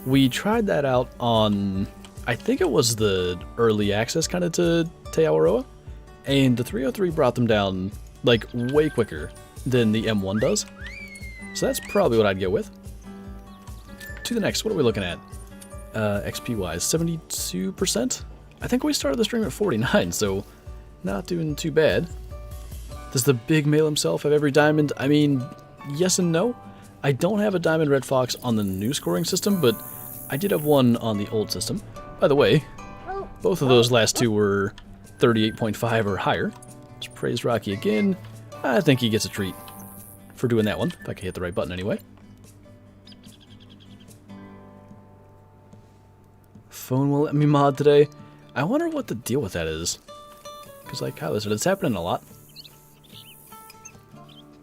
We tried that out on, I think it was the early access kind of to Te Awaroa, and the 303 brought them down, like, way quicker than the M1 does. So that's probably what I'd go with. To the next, what are we looking at? XP-wise, 72%? I think we started the stream at 49, so not doing too bad. Does the big male himself have every diamond? I mean, yes and no. I don't have a diamond red fox on the new scoring system, but I did have one on the old system. By the way, both of those last two were 38.5 or higher. Let's praise Rocky again. I think he gets a treat for doing that one, if I can hit the right button anyway. Phone will let me mod today. I wonder what the deal with that is. Because like Kyler said, it's happening a lot.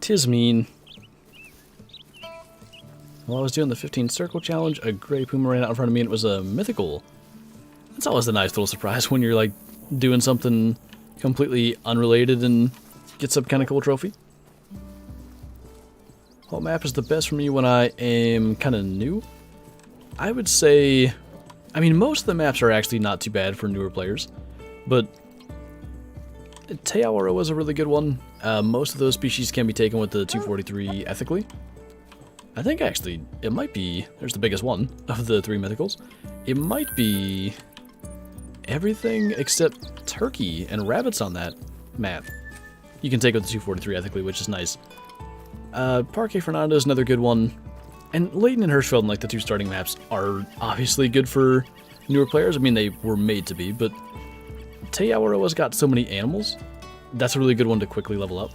'Tis mean. While I was doing the 15 circle challenge, a gray puma ran out in front of me and it was a mythical. That's always a nice little surprise when you're like doing something completely unrelated and get some kind of cool trophy. What map is the best for me when I am kind of new? I would say, I mean, most of the maps are actually not too bad for newer players, but Te Awaroa was a really good one. Most of those species can be taken with the 243 ethically. I think actually it might be, there's the biggest one of the 3 mythicals. It might be everything except turkey and rabbits on that map. You can take with the 243 ethically, which is nice. Parque Fernando is another good one. And Leighton and Hirschfeld, like the 2 starting maps, are obviously good for newer players. I mean, they were made to be, but Te Awaroa's got so many animals. That's a really good one to quickly level up.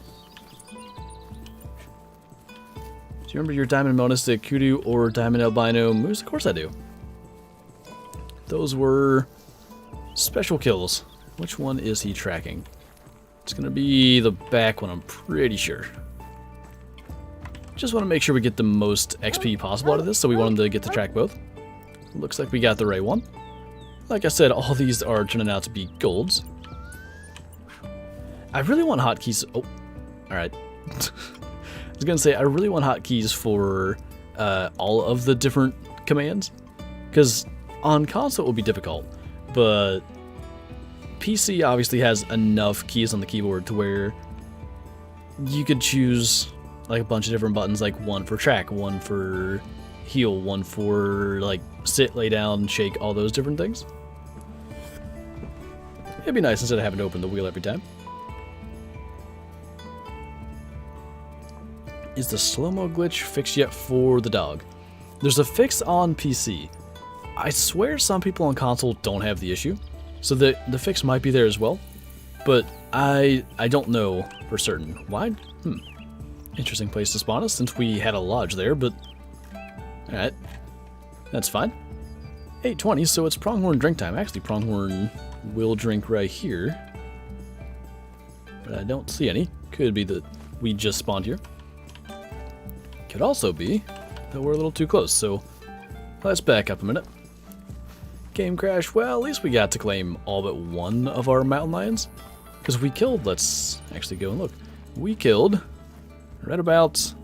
Do you remember your Diamond Melanistic Kudu or Diamond Albino Moose? Of course I do. Those were special kills. Which one is he tracking? It's going to be the back one, I'm pretty sure. Just want to make sure we get the most XP possible out of this, so we want him to get to track both. Looks like we got the right one. Like I said, all these are turning out to be golds. I really want hotkeys. Oh, alright. I was gonna say, I really want hotkeys for all of the different commands, because on console it will be difficult, but PC obviously has enough keys on the keyboard to where you could choose like a bunch of different buttons, like one for track, one for heal, one for like sit, lay down, shake, all those different things. It'd be nice instead of having to open the wheel every time. Is the slow-mo glitch fixed yet for the dog? There's a fix on PC. I swear some people on console don't have the issue, so the fix might be there as well, but I don't know for certain. Why? Interesting place to spawn us since we had a lodge there, but alright, that's fine. 8:20, so it's pronghorn drink time. Actually, pronghorn will drink right here, but I don't see any. Could be that we just spawned here. Could also be that we're a little too close, so let's back up a minute. Game crash. Well, at least we got to claim all but one of our mountain lions, because we killed, let's actually go and look. We killed right about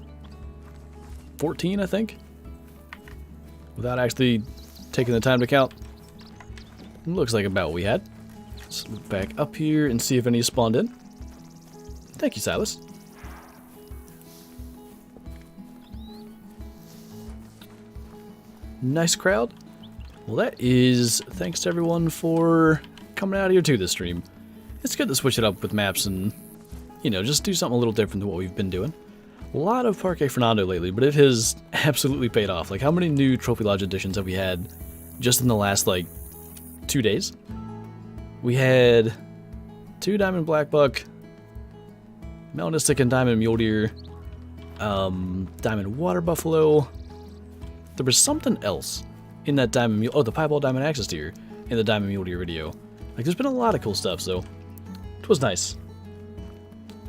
14, I think, without actually taking the time to count. Looks like about what we had. Let's look back up here and see if any spawned in. Thank you, Silas. Nice crowd. Well, that is thanks to everyone for coming out here to this stream. It's good to switch it up with maps and, you know, just do something a little different than what we've been doing. A lot of Parque Fernando lately, but it has absolutely paid off. Like, how many new Trophy Lodge additions have we had just in the last, like, 2 days? We had 2 Diamond Black Buck, Melanistic and Diamond Mule Deer, Diamond Water Buffalo. There was something else in that Diamond Mule. Oh, the Piebald Diamond Axis Deer in the Diamond Mule Deer video. Like, there's been a lot of cool stuff, so it was nice.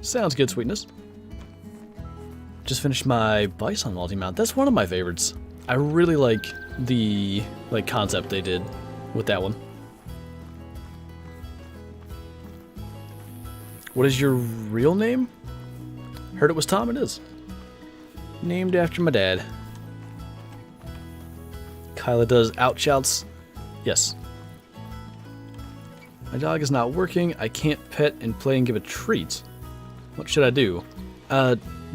Sounds good, sweetness. Just finished my Bison multi-mount. That's one of my favorites. I really like the concept they did with that one. What is your real name? Heard it was Tom. It is. Named after my dad. Kyla does outshouts. Yes. My dog is not working. I can't pet and play and give it treats. What should I do?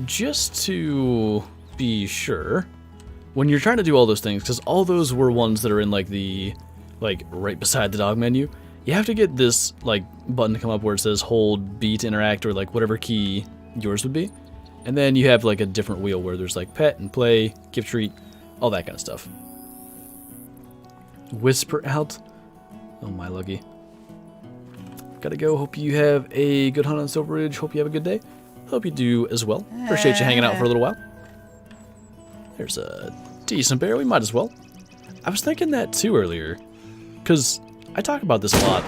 Just to be sure, when you're trying to do all those things, because all those were ones that are in like the, right beside the dog menu, you have to get this button to come up where it says hold B to interact, or whatever key yours would be, and then you have a different wheel where there's pet and play, give treat, all that kind of stuff. Whisper out. Oh my luggy. Gotta go. Hope you have a good hunt on Silver Ridge. Hope you have a good day. Hope you do as well. Appreciate you hanging out for a little while. There's a decent bear. We might as well. I was thinking that too earlier, because I talk about this a lot.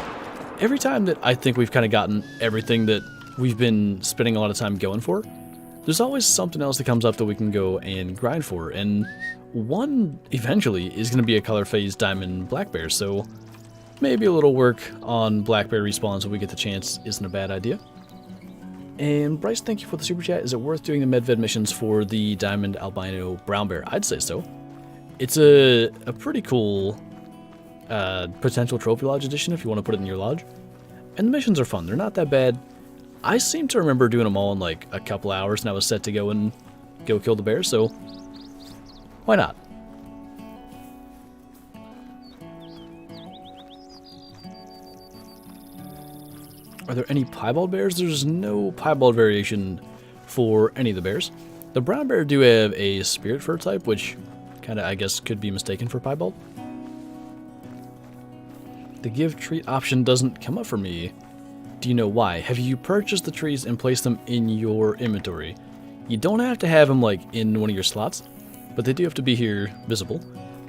Every time that I think we've kind of gotten everything that we've been spending a lot of time going for, there's always something else that comes up that we can go and grind for, and one eventually is going to be a color phase diamond black bear, so maybe a little work on black bear respawns when we get the chance isn't a bad idea. And Bryce, thank you for the super chat. Is it worth doing the Medved missions for the diamond albino brown bear? I'd say so. It's a pretty cool potential trophy lodge edition if you want to put it in your lodge. And the missions are fun. They're not that bad. I seem to remember doing them all in a couple hours, and I was set to go and go kill the bear, so why not? Are there any piebald bears? There's no piebald variation for any of the bears. The brown bear do have a spirit fur type, which kind of, I guess, could be mistaken for piebald. The give treat option doesn't come up for me. Do you know why? Have you purchased the trees and placed them in your inventory? You don't have to have them in one of your slots, but they do have to be here visible.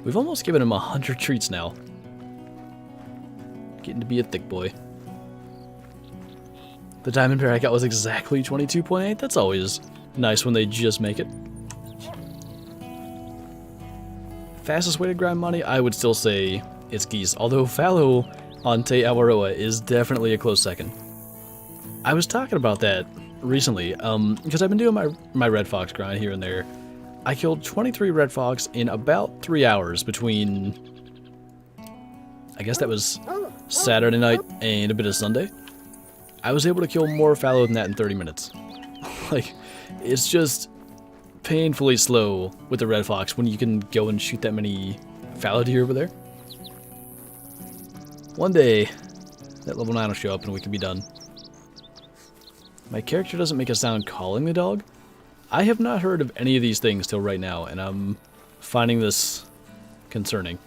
We've almost given him 100 treats now. Getting to be a thick boy. The diamond bear I got was exactly 22.8. That's always nice when they just make it. Fastest way to grind money, I would still say it's geese, although fallow on Te Awaroa is definitely a close second. I was talking about that recently, because I've been doing my red fox grind here and there. I killed 23 red fox in about 3 hours between, I guess that was Saturday night and a bit of Sunday. I was able to kill more fallow than that in 30 minutes. Like, it's just painfully slow with the red fox when you can go and shoot that many fallow deer over there. One day, that level 9 will show up and we can be done. My character doesn't make a sound calling the dog. I have not heard of any of these things till right now, and I'm finding this concerning.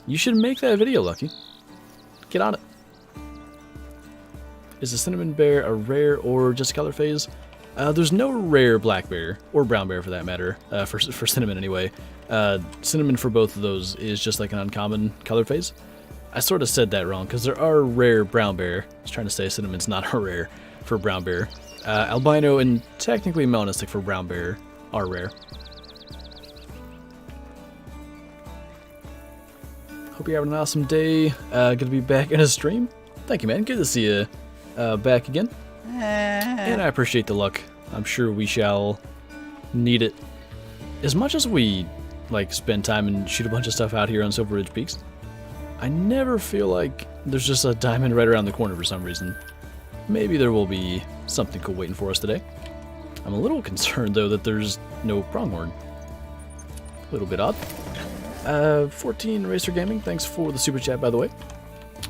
You should make that video, Lucky. Get on it. Is the cinnamon bear a rare or just a color phase? There's no rare black bear, or brown bear for that matter, for cinnamon anyway. Cinnamon for both of those is just like an uncommon color phase. I sort of said that wrong, because there are rare brown bear. I was trying to say cinnamon's not a rare for brown bear. Albino and technically melanistic for brown bear are rare. Hope you're having an awesome day. Good to be back in a stream. Thank you, man. Good to see you back again. And I appreciate the luck. I'm sure we shall need it. As much as we like spend time and shoot a bunch of stuff out here on Silver Ridge Peaks, I never feel like there's just a diamond right around the corner for some reason. Maybe there will be something cool waiting for us today. I'm a little concerned though that there's no pronghorn. A little bit odd. 14 Racer Gaming, thanks for the super chat by the way.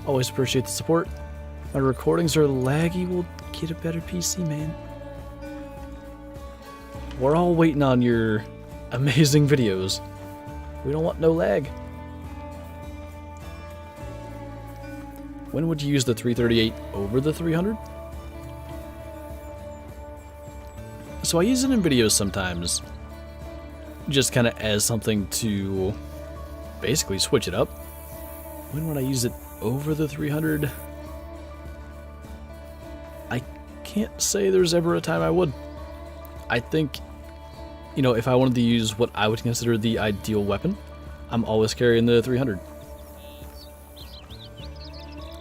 Always appreciate the support. My recordings are laggy, we'll get a better PC, man. We're all waiting on your amazing videos. We don't want no lag. When would you use the 338 over the 300? So I use it in videos sometimes, just kind of as something to basically switch it up. When would I use it over the 300? I can't say there's ever a time I would. I think, you know, if I wanted to use what I would consider the ideal weapon, I'm always carrying the 300.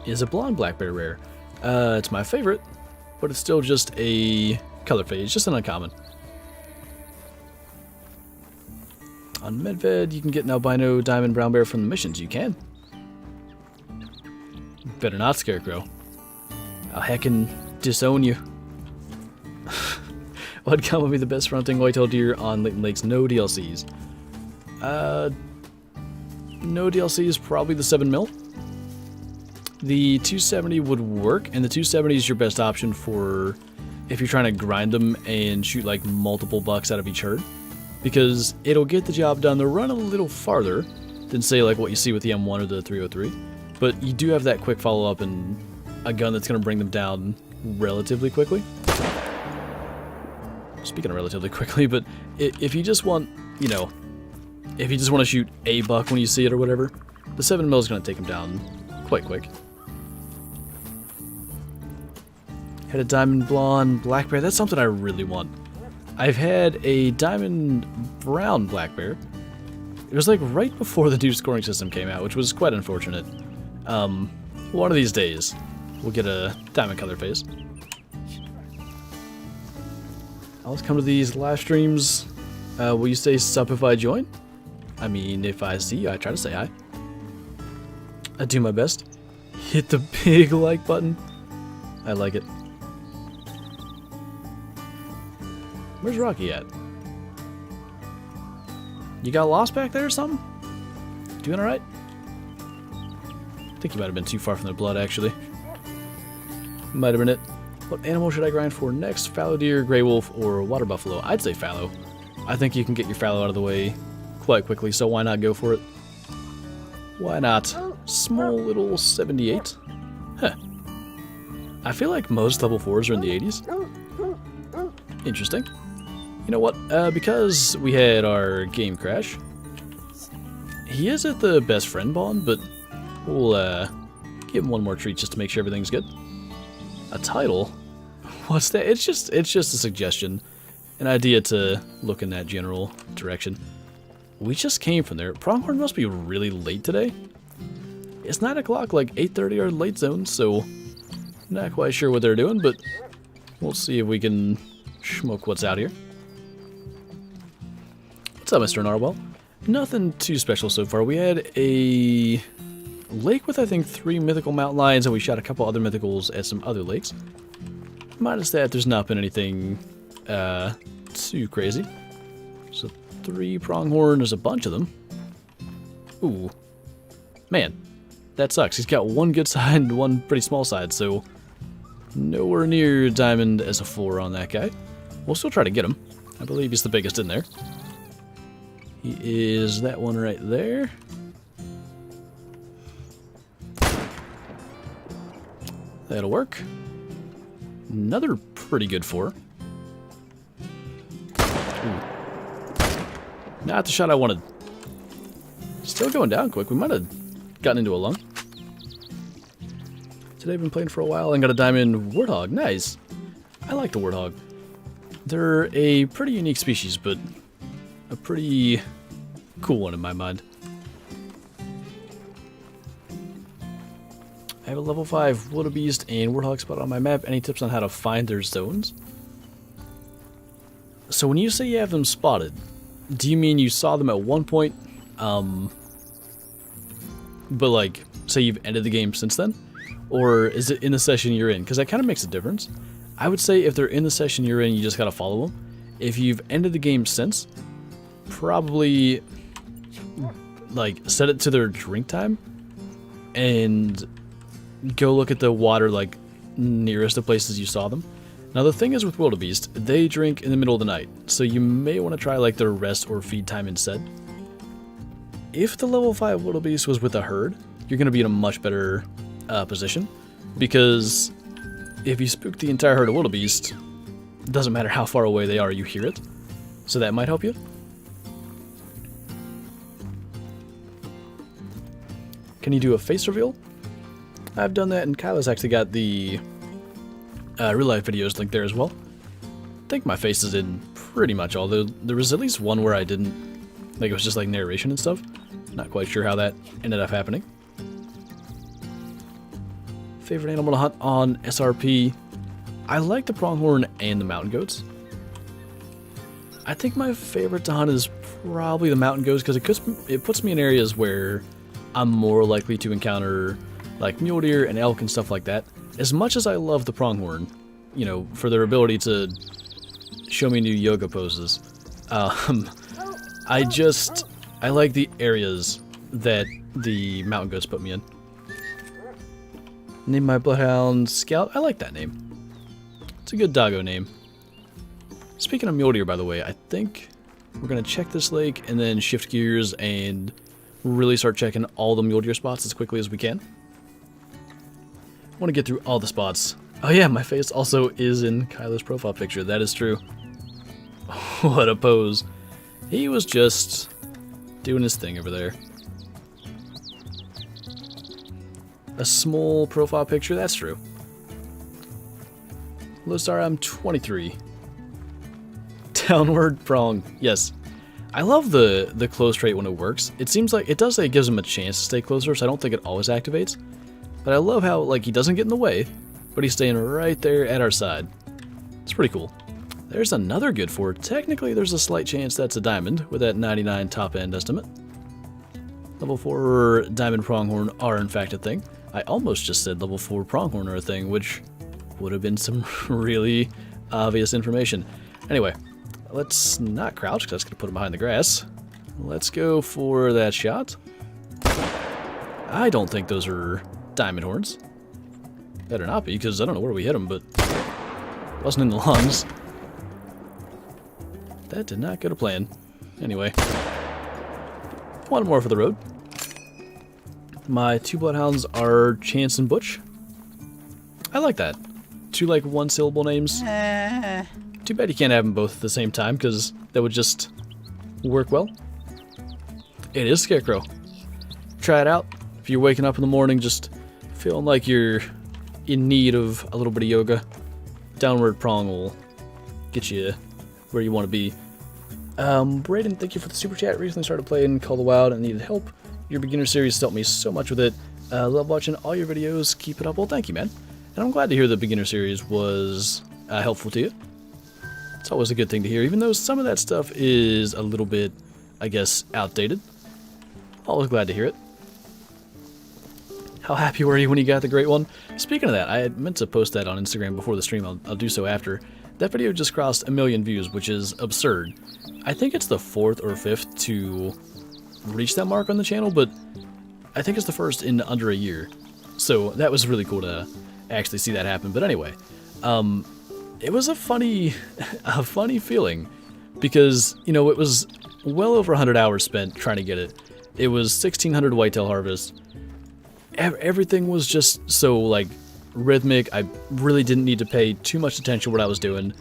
Is a blonde black bear rare? It's my favorite, but it's still just a color phase, just an uncommon. On Medved, you can get an albino diamond brown bear from the missions. You can. Better not, Scarecrow. I'll heckin' disown you. What gun would be the best fronting whitetail deer on Layton Lakes? No DLCs. No DLCs, probably the 7mm. The 270 would work, and the 270 is your best option for if you're trying to grind them and shoot like multiple bucks out of each herd, because it'll get the job done. They'll run a little farther than say like what you see with the M1 or the 303, but you do have that quick follow-up and a gun that's going to bring them down relatively quickly. Speaking of relatively quickly, but if you just want, you know, if you just want to shoot a buck when you see it or whatever, the 7mm is going to take them down quite quick. Had a diamond blonde black bear. That's something I really want. I've had a diamond brown black bear. It was like right before the new scoring system came out, which was quite unfortunate. One of these days, we'll get a diamond color phase. I'll come to these live streams. Will you say sup if I join? I mean, if I see you, I try to say hi. I do my best. Hit the big like button. I like it. Where's Rocky at? You got lost back there or something? Doing alright? I think you might have been too far from the blood, actually. Might have been it. What animal should I grind for next? Fallow deer, gray wolf, or water buffalo? I'd say fallow. I think you can get your fallow out of the way quite quickly, so why not go for it? Why not? Small little 78. Huh. I feel like most level 4s are in the 80s. Interesting. You know what? Because we had our game crash, he is at the best friend bond, but we'll give him one more treat just to make sure everything's good. A title? What's that? It's just a suggestion, an idea to look in that general direction. We just came from there. Pronghorn must be really late today. It's 9 o'clock, like 8:30 our late zone, so Not quite sure what they're doing, but we'll see if we can schmoke what's out here. What's up, Mr. Narwhal? Nothing too special so far. We had a lake with, I think, 3 mythical mountain lions, and we shot a couple other mythicals at some other lakes. Minus that, there's not been anything too crazy. So 3 pronghorn, there's a bunch of them. Ooh. Man, that sucks. He's got 1 good side and 1 pretty small side, so nowhere near diamond as a 4 on that guy. We'll still try to get him. I believe he's the biggest in there. He is that one right there. That'll work. Another pretty good 4. Ooh. Not the shot I wanted. Still going down quick. We might have gotten into a lung. Today I've been playing for a while and got a diamond warthog. Nice. I like the warthog. They're a pretty unique species, but a pretty cool one in my mind. I have a level 5 wildebeest and warthog spot on my map. Any tips on how to find their zones? So when you say you have them spotted, do you mean you saw them at one point, but like, say you've ended the game since then? Or is it in the session you're in? Because that kind of makes a difference. I would say if they're in the session you're in, you just gotta follow them. If you've ended the game since, probably like set it to their drink time and go look at the water like nearest the places you saw them. Now the thing is with wildebeest, they drink in the middle of the night, so you may want to try like their rest or feed time instead. If the level 5 wildebeest was with a herd, you're going to be in a much better position, because if you spook the entire herd of wildebeest, it doesn't matter how far away they are, you hear it. So that might help you. Can you do a face reveal? I've done that, and Kyla's actually got the real life videos linked there as well. I think my face is in pretty much all. There was at least one where I didn't, like it was just like narration and stuff. Not quite sure how that ended up happening. Favorite animal to hunt on SRP? I like the pronghorn and the mountain goats. I think my favorite to hunt is probably the mountain goats, because it puts me in areas where I'm more likely to encounter like mule deer and elk and stuff like that. As much as I love the pronghorn, you know, for their ability to show me new yoga poses, I like the areas that the mountain goats put me in. Name my Bloodhound Scout. I like that name. It's a good doggo name. Speaking of mule deer, by the way, I think we're going to check this lake and then shift gears and really start checking all the mule deer spots as quickly as we can. I want to get through all the spots. Oh yeah, my face also is in Kyla's profile picture. That is true. What a pose. He was just doing his thing over there. A small profile picture, that's true. Low star, I'm 23. Downward prong, yes. I love the close trait when it works. It seems like, it does say it gives him a chance to stay closer, so I don't think it always activates. But I love how, like, he doesn't get in the way, but he's staying right there at our side. It's pretty cool. There's another good 4. Technically, there's a slight chance that's a diamond, with that 99 top-end estimate. Level 4 diamond pronghorn are, in fact, a thing. I almost just said level 4 pronghorn are a thing, which would have been some really obvious information. Anyway, let's not crouch, because that's going to put him behind the grass. Let's go for that shot. I don't think those are diamond horns. Better not be, because I don't know where we hit them, but it wasn't in the lungs. That did not go to plan. Anyway, one more for the road. My 2 bloodhounds are Chance and Butch. I like that. 2 like 1-syllable names. Too bad you can't have them both at the same time, because that would just work well. It is Scarecrow. Try it out. If you're waking up in the morning just feeling like you're in need of a little bit of yoga, downward prong will get you where you want to be. Brayden, thank you for the super chat. Recently started playing Call the Wild and needed help. Your beginner series helped me so much with it. Love watching all your videos. Keep it up. Well, thank you, man. And I'm glad to hear the beginner series was helpful to you. It's always a good thing to hear, even though some of that stuff is a little bit, I guess, outdated. Always glad to hear it. How happy were you when you got the great one? Speaking of that, I had meant to post that on Instagram before the stream. I'll do so after. That video just crossed 1 million views, which is absurd. I think it's the 4th or 5th to reach that mark on the channel, but I think it's the first in under a year. So that was really cool to actually see that happen. But anyway, it was a funny feeling because, you know, it was well over 100 hours spent trying to get it. It was 1,600 whitetail harvest. Everything was just so, like, rhythmic. I really didn't need to pay too much attention to what I was doing.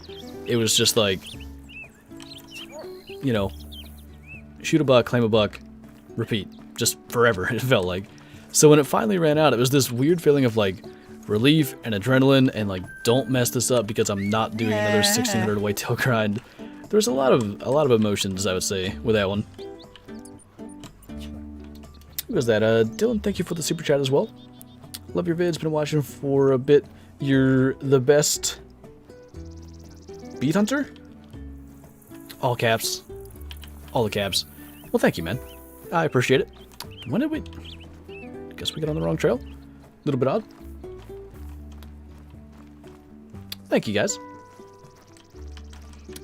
It was just like, you know, shoot a buck, claim a buck, repeat. Just forever, it felt like. So when it finally ran out, it was this weird feeling of, like, relief and adrenaline and, like, don't mess this up because I'm not doing another 1,600 whitetail grind. There's a lot of emotions, I would say, with that one. Who was that? Dylan, thank you for the super chat as well. Love your vids, been watching for a bit. You're the best beat hunter? All caps. All the caps. Well, thank you, man. I appreciate it. When did we... Guess we got on the wrong trail. A little bit odd. Thank you, guys.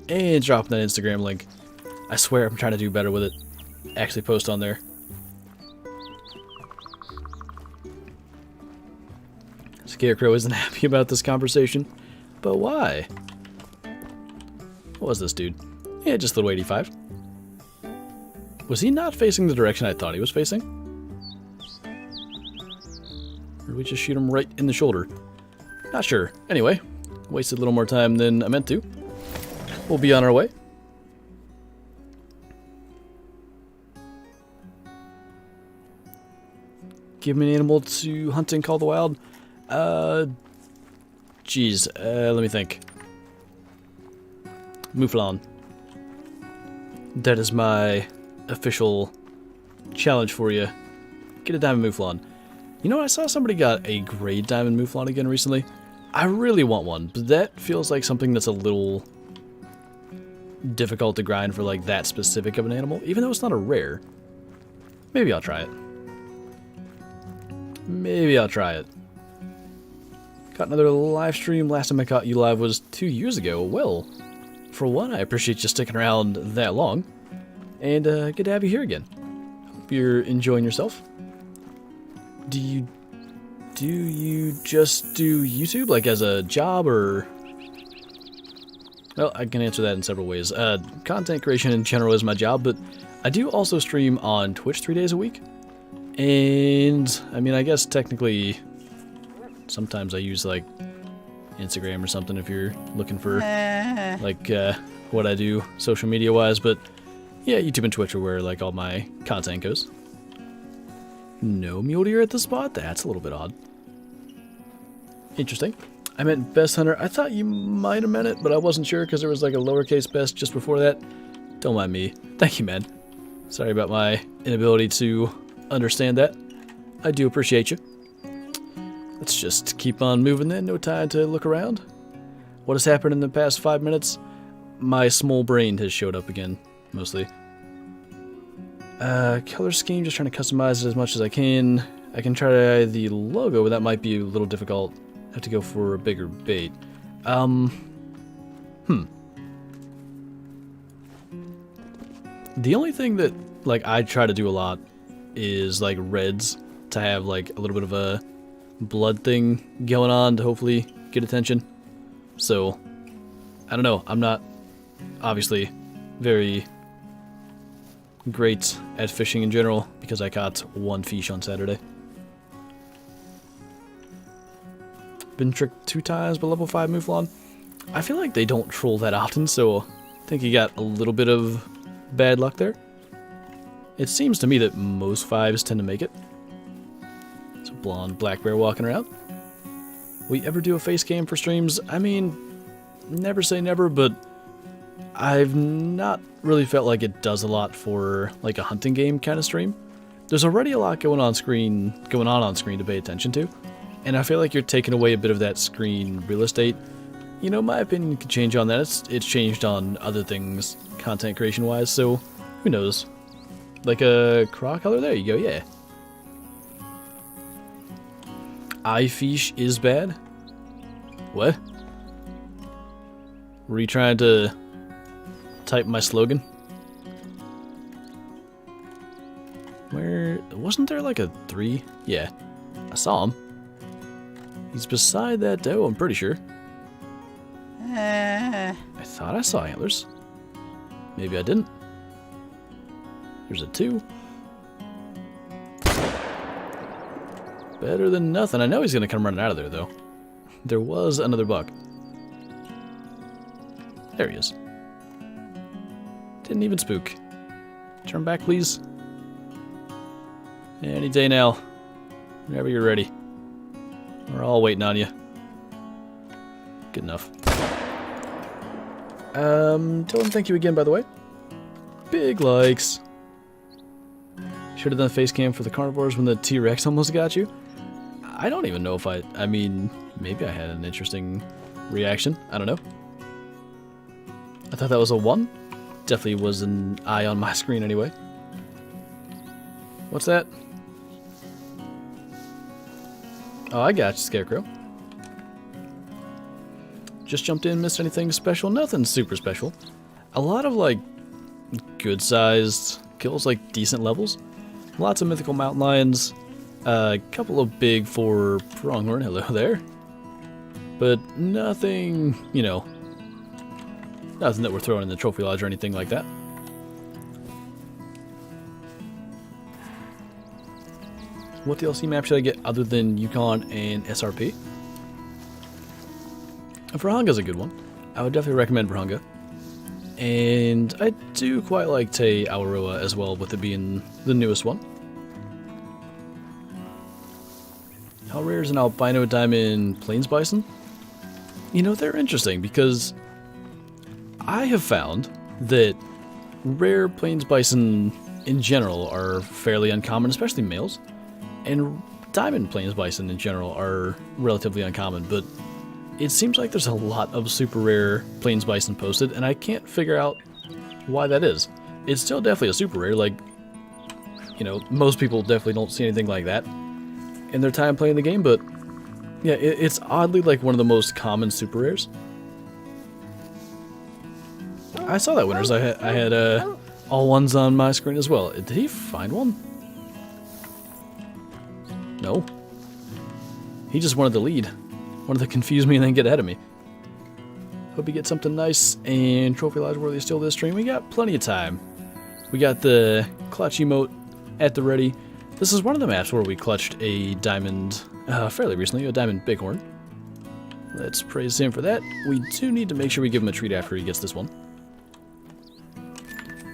And dropping that Instagram link. I swear I'm trying to do better with it. Actually post on there. Scarecrow isn't happy about this conversation. But why? What was this dude? Yeah, just little 85. Was he not facing the direction I thought he was facing? Or did we just shoot him right in the shoulder? Not sure. Anyway, wasted a little more time than I meant to. We'll be on our way. Give me an animal to hunt and call the wild. Geez, let me think. Mouflon. That is my official challenge for you. Get a diamond Mouflon. You know, I saw somebody got a gray diamond Mouflon again recently. I really want one, but that feels like something that's a little difficult to grind for, like, that specific of an animal, even though it's not a rare. Maybe I'll try it. Maybe I'll try it. Got another live stream. Last time I caught you live was 2 years ago. Well, for one, I appreciate you sticking around that long. And good to have you here again. Hope you're enjoying yourself. Do you just do YouTube, like, as a job, or... Well, I can answer that in several ways. Content creation in general is my job, but I do also stream on Twitch 3 days a week. And, I mean, I guess technically... Sometimes I use, like, Instagram or something if you're looking for, like, what I do social media-wise. But, yeah, YouTube and Twitch are where, like, all my content goes. No mule deer at the spot? That's a little bit odd. Interesting. I meant best hunter. I thought you might have meant it, but I wasn't sure because there was, like, a lowercase best just before that. Don't mind me. Thank you, man. Sorry about my inability to understand that. I do appreciate you. Let's just keep on moving then, no time to look around. What has happened in the past 5 minutes? My small brain has showed up again, mostly. Color scheme, just trying to customize it as much as I can. I can try the logo, but that might be a little difficult. I have to go for a bigger bait. The only thing that, like, I try to do a lot is, like, reds to have, like, a little bit of a blood thing going on to hopefully get attention. So, I don't know. I'm not, obviously, very great at fishing in general because I caught 1 fish on Saturday. Been tricked 2 times by level 5 Mouflon. I feel like they don't troll that often, so I think he got a little bit of bad luck there. It seems to me that most 5s tend to make it. It's a blonde black bear walking around. Will you ever do a face cam for streams? I mean, never say never, but I've not really felt like it does a lot for, like, a hunting game kind of stream. There's already a lot going on screen to pay attention to. and I feel like you're taking away a bit of that screen real estate. You know, my opinion could change on that. It's changed on other things, content creation-wise, so who knows? Like a craw color? There you go, yeah. IceQ is bad? What? Were you trying to type my slogan? Where... wasn't there like a 3? Yeah. I saw him. He's beside that doe, I'm pretty sure. I thought I saw antlers. Maybe I didn't. There's a 2. Better than nothing. I know he's gonna come running out of there, though. There was another buck. There he is. Didn't even spook. Turn back, please. Any day now. Whenever you're ready. We're all waiting on you. Good enough. Dylan, thank you again, by the way. Big likes. Should have done face cam for the carnivores when the T-Rex almost got you. I don't even know if I mean, maybe I had an interesting reaction. I don't know. I thought that was a 1. Definitely was an eye on my screen anyway. What's that? Oh, I got you, Scarecrow. Just jumped in, missed anything special? Nothing super special. A lot of, like, good-sized kills, like, decent levels. Lots of mythical mountain lions. A couple of big for pronghorn. Hello there. But nothing, you know, nothing that we're throwing in the trophy lodge or anything like that. What DLC map should I get other than Yukon and SRP? Vrahunga's a good one. I would definitely recommend Vrahunga. And I do quite like Te Awaroa as well, with it being the newest one. How rare is an albino diamond plains bison? You know, they're interesting because I have found that rare plains bison in general are fairly uncommon, especially males. And diamond plains bison in general are relatively uncommon, but it seems like there's a lot of super rare plains bison posted, and I can't figure out why that is. It's still definitely a super rare, like, you know, most people definitely don't see anything like that in their time playing the game, but yeah, it's oddly like one of the most common super rares. I saw that, Winners. I had all ones on my screen as well. Did he find one? No. He just wanted the lead. Wanted to confuse me and then get ahead of me. Hope you get something nice and trophy lodge worthy still this stream. We got plenty of time. We got the clutch emote at the ready. This is one of the maps where we clutched a diamond fairly recently, a diamond bighorn. Let's praise him for that. We do need to make sure we give him a treat after he gets this one.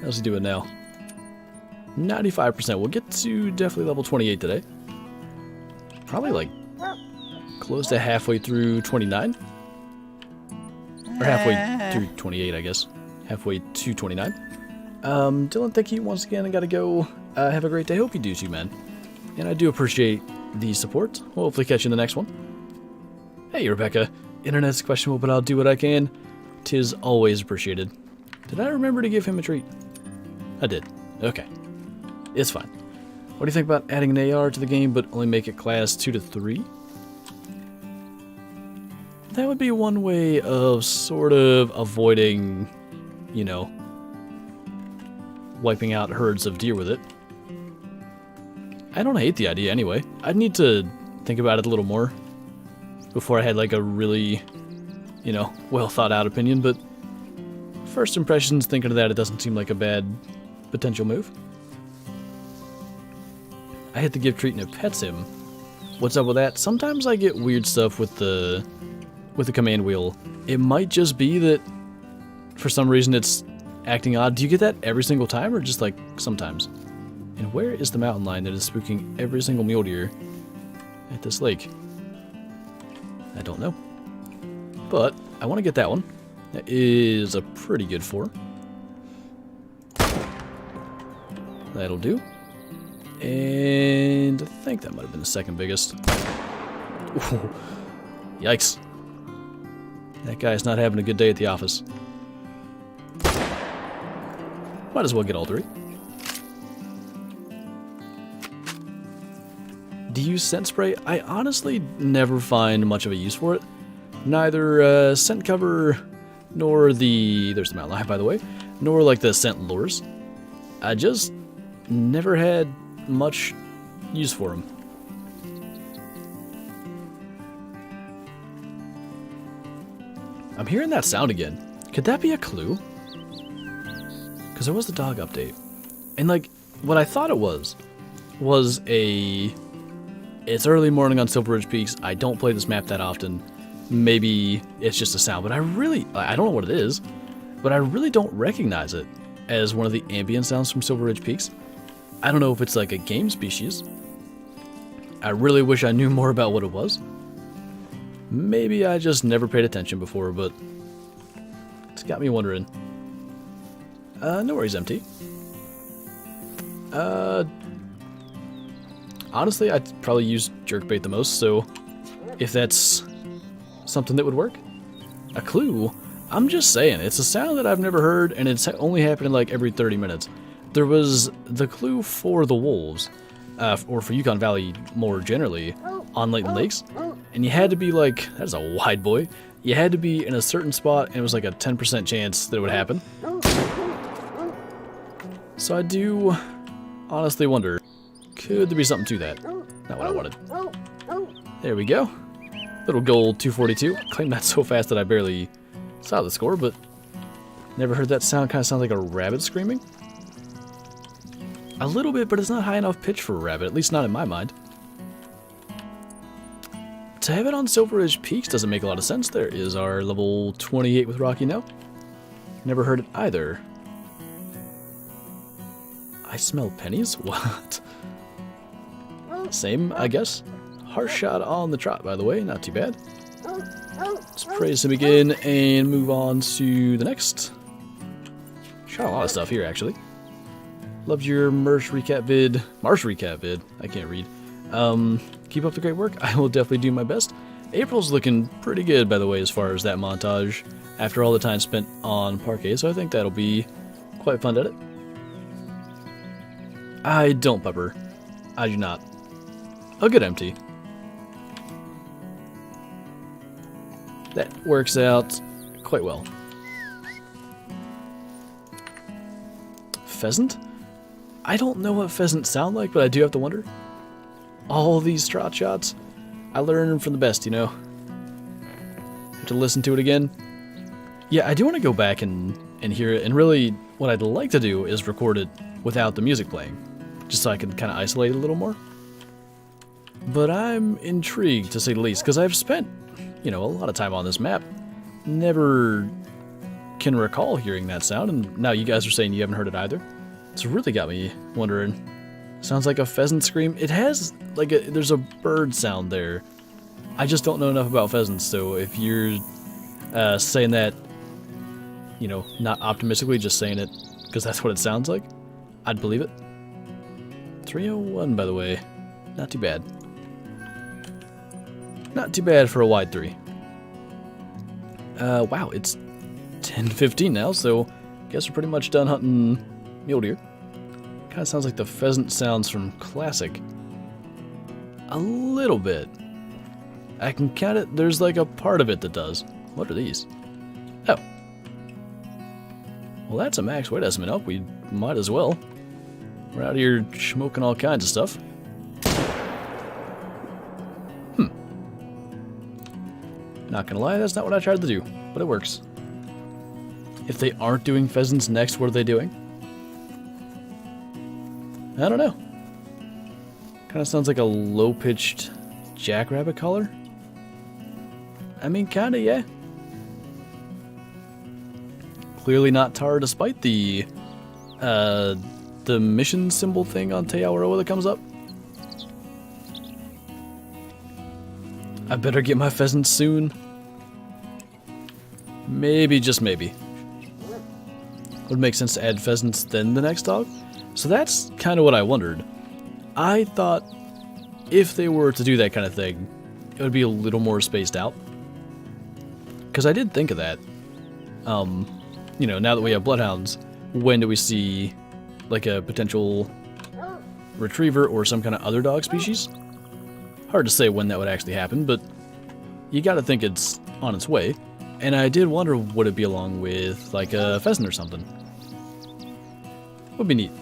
How's he doing now? 95%. We'll get to definitely level 28 today. Probably like close to halfway through 29. Or halfway through 28, I guess. Halfway to 29. Dylan, thank you once again. I gotta go. Have a great day. Hope you do too, man. And I do appreciate the support. We'll hopefully catch you in the next one. Hey, Rebecca. Internet's questionable, but I'll do what I can. 'Tis always appreciated. Did I remember to give him a treat? I did. Okay. It's fine. What do you think about adding an AR to the game, but only make it class 2 to 3? That would be one way of sort of avoiding, you know, wiping out herds of deer with it. I don't hate the idea anyway. I'd need to think about it a little more before I had like a really, you know, well thought out opinion, but first impressions, thinking of that, it doesn't seem like a bad potential move. I hit the give treat and it pets him. What's up with that? Sometimes I get weird stuff with the command wheel. It might just be that for some reason it's acting odd. Do you get that every single time or just like sometimes? And where is the mountain lion that is spooking every single mule deer at this lake? I don't know. But I want to get that one. That is a pretty good 4. That'll do. And I think that might have been the second biggest. Yikes. That guy's not having a good day at the office. Might as well get all three. Do you use scent spray? I honestly never find much of a use for it. Neither scent cover, nor there's the mountain lion by the way, nor like the scent lures. I just never had much use for them. I'm hearing that sound again. Could that be a clue? Because there was the dog update. And like, what I thought it was it's early morning on Silver Ridge Peaks. I don't play this map that often. Maybe it's just a sound, but I don't know what it is, but I really don't recognize it as one of the ambient sounds from Silver Ridge Peaks. I don't know if it's like a game species. I really wish I knew more about what it was. Maybe I just never paid attention before, but it's got me wondering. No worries, MT. Honestly, I'd probably use jerkbait the most, so if that's something that would work. A clue? I'm just saying, it's a sound that I've never heard, and it's only happening like every 30 minutes. There was the clue for the wolves, or for Yukon Valley more generally, on Layton Lakes, and you had to be like, that's a wide boy, you had to be in a certain spot, and it was like a 10% chance that it would happen. So I do honestly wonder, could there be something to that? Not what I wanted. There we go. Little gold 242. Claimed that so fast that I barely saw the score, but never heard that sound. Kind of sounds like a rabbit screaming. A little bit, but it's not high enough pitch for a rabbit, at least not in my mind. To have it on Silver Ridge Peaks doesn't make a lot of sense. There is our level 28 with Rocky now. Never heard it either. I smell pennies? What? Same, I guess. Harsh shot on the trot, by the way. Not too bad. Let's praise him again and move on to the next. Shot a lot of stuff here, actually. Loved your Marsh recap vid. I can't read. Keep up the great work. I will definitely do my best. April's looking pretty good, by the way, as far as that montage. After all the time spent on Parquet, so I think that'll be quite fun to edit. I don't, Pepper. I do not. A good empty. That works out quite well. Pheasant? I don't know what pheasants sound like, but I do have to wonder. All these trot shots, I learn from the best, you know. Have to listen to it again. Yeah, I do want to go back and hear it, and really what I'd like to do is record it without the music playing, just so I can kind of isolate it a little more. But I'm intrigued, to say the least, because I've spent, you know, a lot of time on this map. Never can recall hearing that sound, and now you guys are saying you haven't heard it either. It's really got me wondering. Sounds like a pheasant scream. It has, like, there's a bird sound there. I just don't know enough about pheasants, so if you're saying that, you know, not optimistically, just saying it because that's what it sounds like, I'd believe it. 301, by the way. Not too bad. Not too bad for a wide 3. Wow, it's 10:15 now, so I guess we're pretty much done hunting mule deer. Kind of sounds like the pheasant sounds from Classic. A little bit. I can count it. There's like a part of it that does. What are these? Oh. Well, that's a max weight estimate up. We might as well. We're out here smoking all kinds of stuff. Not gonna lie, that's not what I tried to do, but it works. If they aren't doing pheasants next, what are they doing? I don't know. Kind of sounds like a low-pitched jackrabbit caller. I mean, kinda, yeah. Clearly not tar, despite the mission symbol thing on Te Awaroa that comes up. I better get my pheasants soon. Maybe, just maybe. Would make sense to add pheasants then the next dog. So that's kind of what I wondered. I thought if they were to do that kind of thing, it would be a little more spaced out. Because I did think of that. You know, now that we have Bloodhounds, when do we see, like, a potential retriever or some kind of other dog species? Hard to say when that would actually happen, but you gotta think it's on its way. And I did wonder, would it be along with, like, a pheasant or something? Would be neat.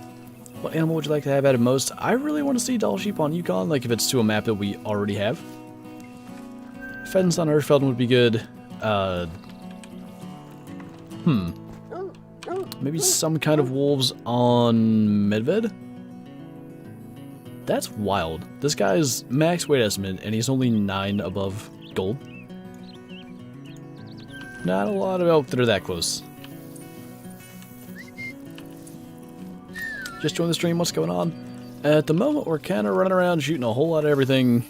What animal would you like to have added most? I really want to see Doll Sheep on Yukon, like if it's to a map that we already have. Pheasants on Earthfelden would be good. Maybe some kind of wolves on Medved? That's wild. This guy's max weight estimate, and he's only 9 above gold. Not a lot of elk that are that close. Just joined the stream, what's going on? At the moment, we're kind of running around shooting a whole lot of everything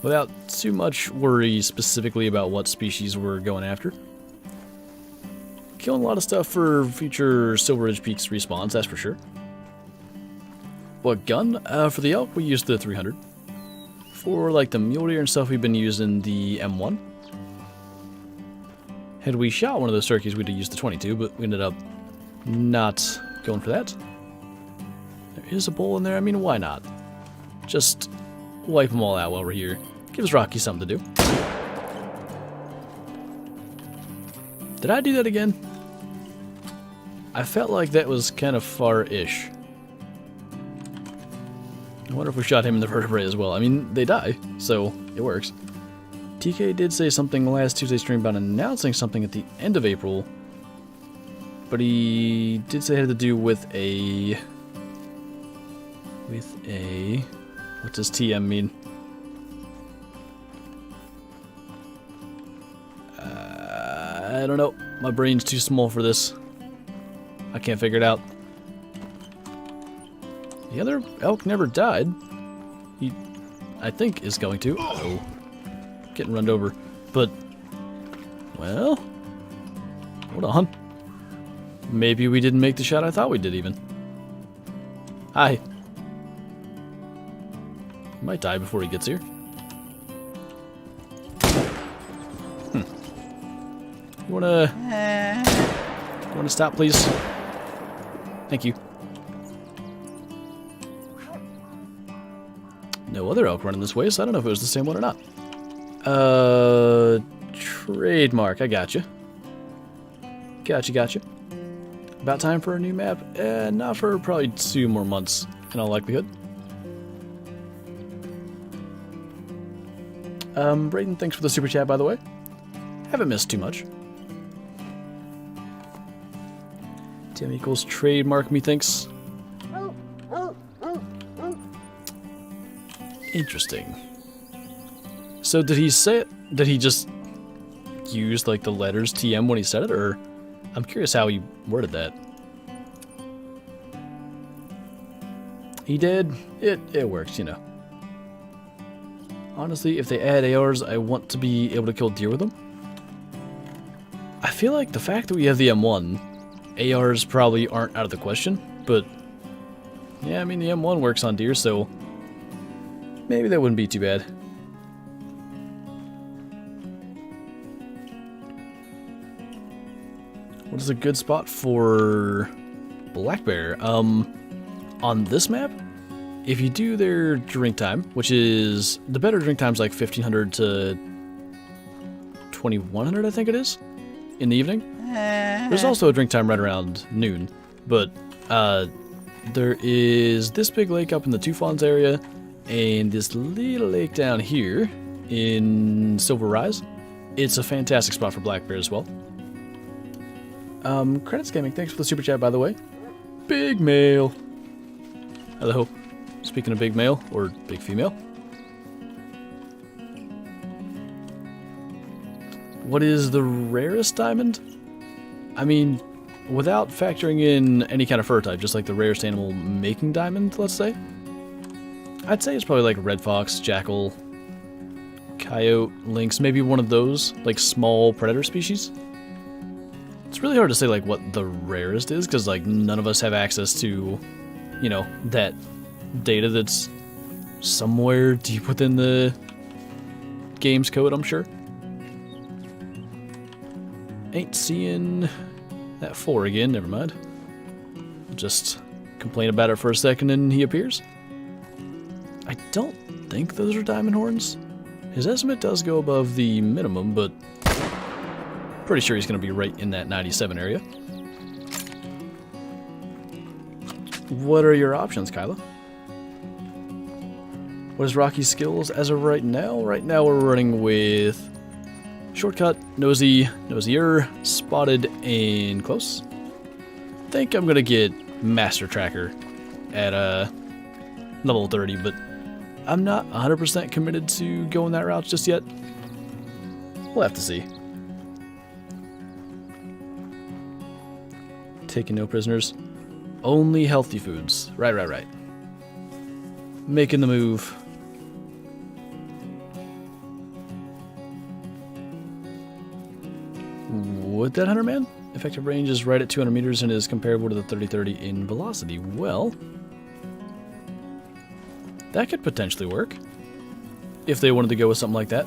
without too much worry specifically about what species we're going after. Killing a lot of stuff for future Silver Ridge Peaks respawns, that's for sure. What gun? For the elk, we used the 300. For like the mule deer and stuff, we've been using the M1. Had we shot one of those turkeys, we'd have used the 22, but we ended up not going for that. There is a bull in there. I mean, why not? Just wipe them all out while we're here. Gives Rocky something to do. Did I do that again? I felt like that was kind of far-ish. I wonder if we shot him in the vertebrae as well. I mean, they die, so it works. TK did say something last Tuesday stream about announcing something at the end of April, but he did say it had to do with a... What does TM mean? I don't know. My brain's too small for this. I can't figure it out. The other elk never died. He, I think, is going to. Oh, getting run over. But, well, hold on. Maybe we didn't make the shot I thought we did even. Hi. Might die before he gets here. You wanna stop, please? Thank you. No other elk running this way, so I don't know if it was the same one or not. Trademark. I gotcha. Gotcha. About time for a new map? Not for probably 2 more months, in all likelihood. Brayden, thanks for the super chat, by the way. Haven't missed too much. TM equals trademark, methinks. Interesting. So did he say it? Did he just use like the letters TM when he said it, or I'm curious how he worded that. He did. It works, you know. Honestly, if they add ARs, I want to be able to kill deer with them. I feel like the fact that we have the M1, ARs probably aren't out of the question, but yeah, I mean the M1 works on deer, so maybe that wouldn't be too bad. What is a good spot for black bear? On this map, if you do their drink time, which is the better drink time's like 1500 to 2100, I think it is, in the evening. There's also a drink time right around noon, but there is this big lake up in the Two Fawns area, and this little lake down here in Silver Rise. It's a fantastic spot for black bear as well. Credits Gaming, thanks for the super chat, by the way. Big male. Hello. Speaking of big male, or big female. What is the rarest diamond? I mean, without factoring in any kind of fur type, just like the rarest animal making diamond, let's say. I'd say it's probably like red fox, jackal, coyote, lynx, maybe one of those, like small predator species. It's really hard to say like what the rarest is, because like none of us have access to, you know, that data that's somewhere deep within the game's code, I'm sure. Ain't seeing that 4 again, never mind. Just complain about it for a second and he appears. I don't think those are diamond horns. His estimate does go above the minimum, but pretty sure he's going to be right in that 97 area. What are your options, Kyla? What is Rocky's skills as of right now? Right now we're running with shortcut, nosy, nosier, spotted, and close. I think I'm going to get master tracker at level 30, but I'm not 100% committed to going that route just yet. We'll have to see. Taking no prisoners. Only healthy foods. Right. Making the move. Would that 100 man? Effective range is right at 200 meters and is comparable to the 30-30 in velocity. Well, that could potentially work if they wanted to go with something like that.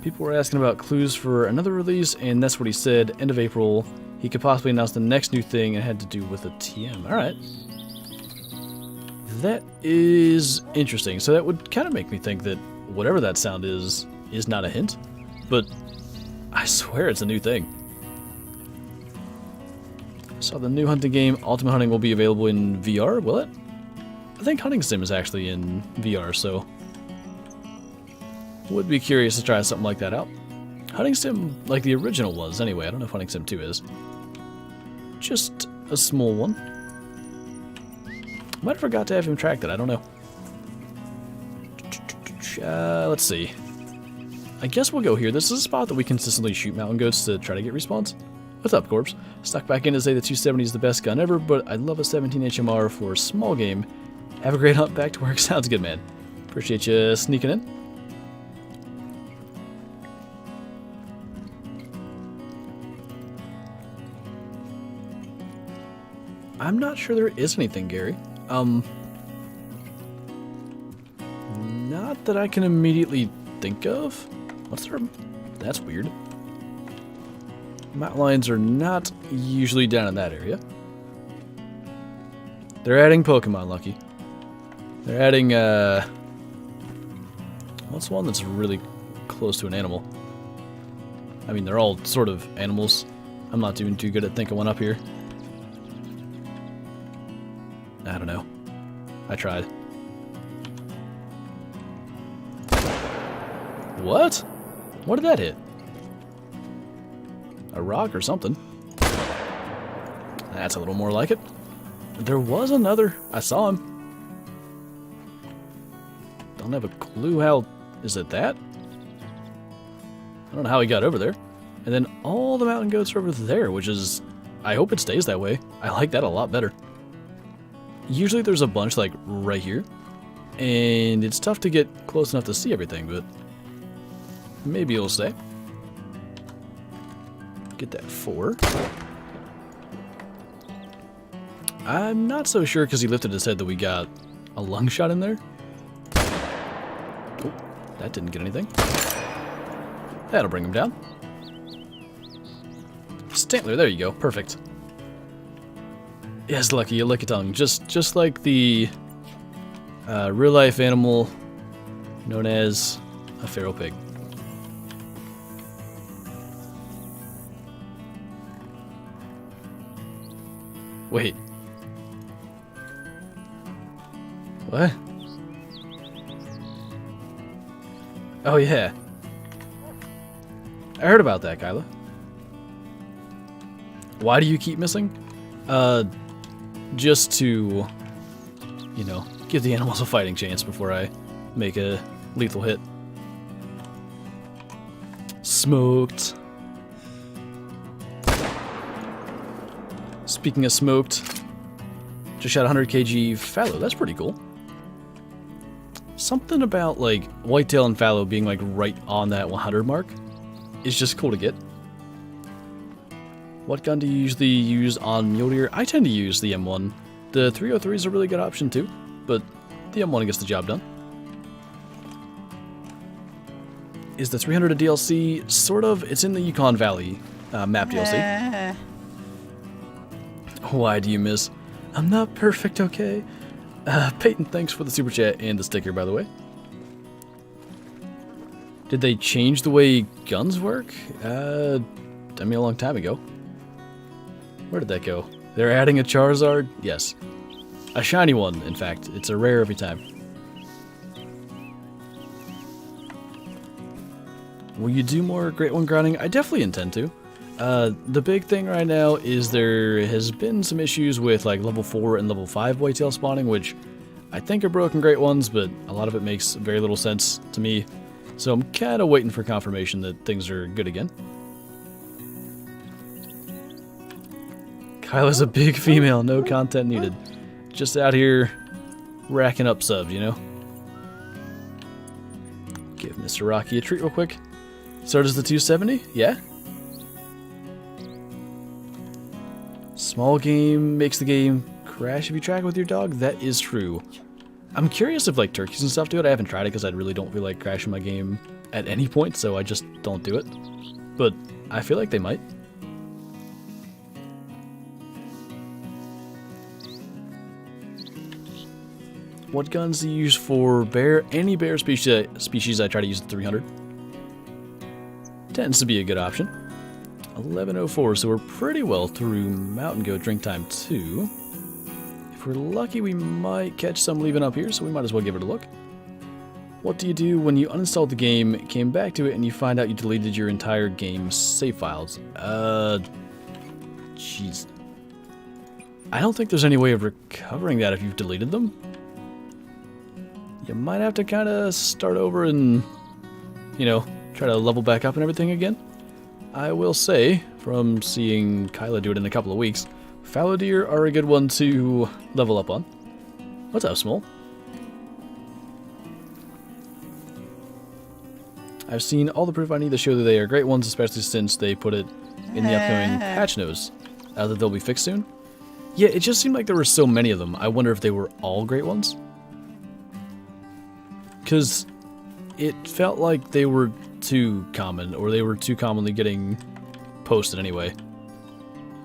People were asking about clues for another release, and that's what he said. End of April, he could possibly announce the next new thing, and it had to do with a TM. Alright. That is interesting. So that would kind of make me think that whatever that sound is not a hint. But I swear it's a new thing. So the new hunting game, Ultimate Hunting, will be available in VR, will it? I think Hunting Sim is actually in VR, so would be curious to try something like that out. Hunting Sim, like the original was, anyway. I don't know if Hunting Sim 2 is. Just a small one. Might have forgot to have him tracked it, I don't know. Let's see. I guess we'll go here. This is a spot that we consistently shoot mountain goats to try to get respawns. What's up, Corpse? Stuck back in to say the 270 is the best gun ever, but I'd love a 17 HMR for small game. Have a great hunt back to work. Sounds good, man. Appreciate you sneaking in. I'm not sure there is anything, Gary. Not that I can immediately think of. What's there? That's weird. Mountain lions are not usually down in that area. They're adding Pokemon, Lucky. They're adding, what's one that's really close to an animal? I mean, they're all sort of animals. I'm not doing too good at thinking one up here. I don't know. I tried. What? What did that hit? A rock or something. That's a little more like it. There was another. I saw him. Don't have a clue how... Is it that? I don't know how he got over there. And then all the mountain goats are over there, which is... I hope it stays that way. I like that a lot better. Usually there's a bunch, like, right here. And it's tough to get close enough to see everything, but... Maybe it'll stay. Get that 4. I'm not so sure because he lifted his head that we got a lung shot in there. Oh, that didn't get anything. That'll bring him down. Stantler, there you go. Perfect. Yes, Lucky, you lick a tongue. Just like the real-life animal known as a feral pig. Wait. What? Oh, yeah. I heard about that, Kyla. Why do you keep missing? Just to, you know, give the animals a fighting chance before I make a lethal hit. Smoked. Speaking of smoked, just shot 100 kg fallow. That's pretty cool. Something about, like, whitetail and fallow being, like, right on that 100 mark is just cool to get. What gun do you usually use on mule deer? I tend to use the M1. The 303 is a really good option too, but the M1 gets the job done. Is the 300 a DLC? Sort of. It's in the Yukon Valley map DLC. Why do you miss? I'm not perfect, okay? Peyton, thanks for the super chat and the sticker, by the way. Did they change the way guns work? I mean, a long time ago. Where did that go? They're adding a Charizard? Yes. A shiny one, in fact. It's a rare every time. Will you do more Great One grinding? I definitely intend to. The big thing right now is there has been some issues with like level 4 and level 5 whitetail spawning, which I think are broken Great Ones, but a lot of it makes very little sense to me. So I'm kind of waiting for confirmation that things are good again. Kyla's a big female, no content needed. Just out here racking up subs, you know? Give Mr. Rocky a treat real quick. So does the 270? Yeah? Small game makes the game crash if you track it with your dog? That is true. I'm curious if like turkeys and stuff do it. I haven't tried it because I really don't feel like crashing my game at any point, so I just don't do it. But I feel like they might. What guns do you use for bear? Any bear species I try to use at 300. Tends to be a good option. 11:04, so we're pretty well through Mountain Goat drink time 2. If we're lucky, we might catch some leaving up here, so we might as well give it a look. What do you do when you uninstalled the game, came back to it, and you find out you deleted your entire game's save files? Jeez. I don't think there's any way of recovering that if you've deleted them. You might have to kind of start over and, you know, try to level back up and everything again. I will say, from seeing Kyla do it in a couple of weeks, fallow deer are a good one to level up on. What's up, Small? I've seen all the proof I need to show that they are great ones, especially since they put it in the upcoming patch notes. That they'll be fixed soon. Yeah, it just seemed like there were so many of them. I wonder if they were all great ones. Because it felt like they were too common, or they were too commonly getting posted anyway.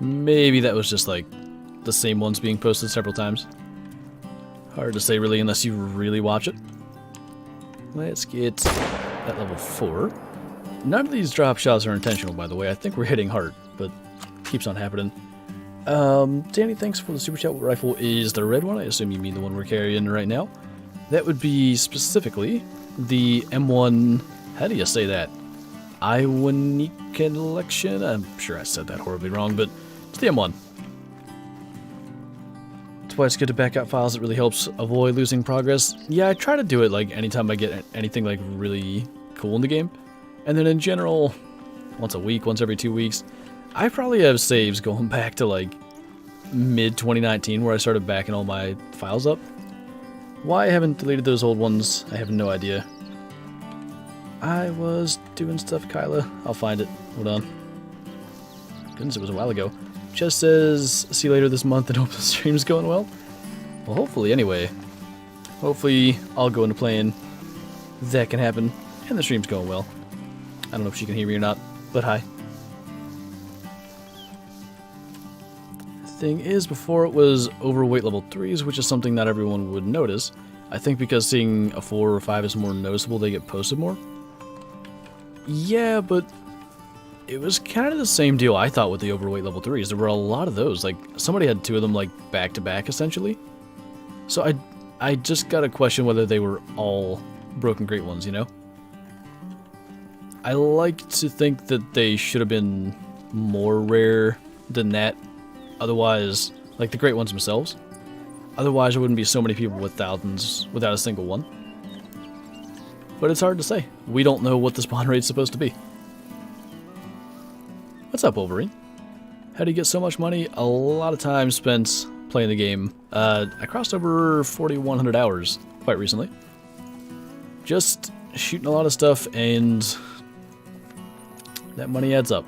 Maybe that was just like the same ones being posted several times. Hard to say really unless you really watch it. Let's get at level 4. None of these drop shots are intentional, by the way. I think we're hitting hard, but keeps on happening. Danny, thanks for the super chat. What rifle is the red one? I assume you mean the one we're carrying right now. That would be specifically the M1, how do you say that? Ionic collection? I'm sure I said that horribly wrong, but it's the M1. That's why it's good to back up files. It really helps avoid losing progress. Yeah, I try to do it like anytime I get anything like really cool in the game. And then in general, once a week, once every 2 weeks, I probably have saves going back to like mid-2019 where I started backing all my files up. Why I haven't deleted those old ones, I have no idea. I was doing stuff, Kyla. I'll find it. Hold on. Goodness, it was a while ago. Just says, see you later this month and hope the stream's going well. Well, hopefully, anyway. Hopefully, I'll go into playing. That can happen, and the stream's going well. I don't know if she can hear me or not, but hi. Thing is, before it was overweight level 3s, which is something not everyone would notice. I think because seeing a 4 or 5 is more noticeable, they get posted more. Yeah, but it was kind of the same deal I thought with the overweight level 3s. There were a lot of those. Like, somebody had 2 of them, like, back to back, essentially. So I just gotta question whether they were all broken great ones, you know? I like to think that they should have been more rare than that. Otherwise, like the great ones themselves. Otherwise, there wouldn't be so many people with thousands without a single one. But it's hard to say. We don't know what the spawn rate's supposed to be. What's up, Wolverine? How do you get so much money? A lot of time spent playing the game. I crossed over 4,100 hours quite recently. Just shooting a lot of stuff, and that money adds up.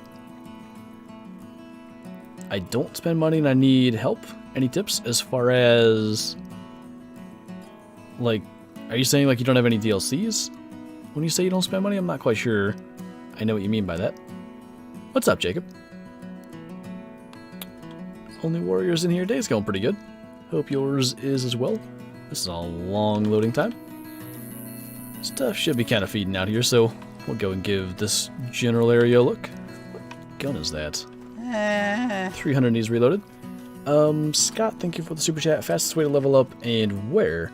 I don't spend money and I need help. Any tips as far as, like, are you saying like you don't have any DLCs? When you say you don't spend money, I'm not quite sure I know what you mean by that. What's up, Jacob? Only warriors in here. Day's going pretty good. Hope yours is as well. This is a long loading time. Stuff should be kind of feeding out here, so we'll go and give this general area a look. What gun is that? 300 needs reloaded. Scott, thank you for the super chat. Fastest way to level up and where?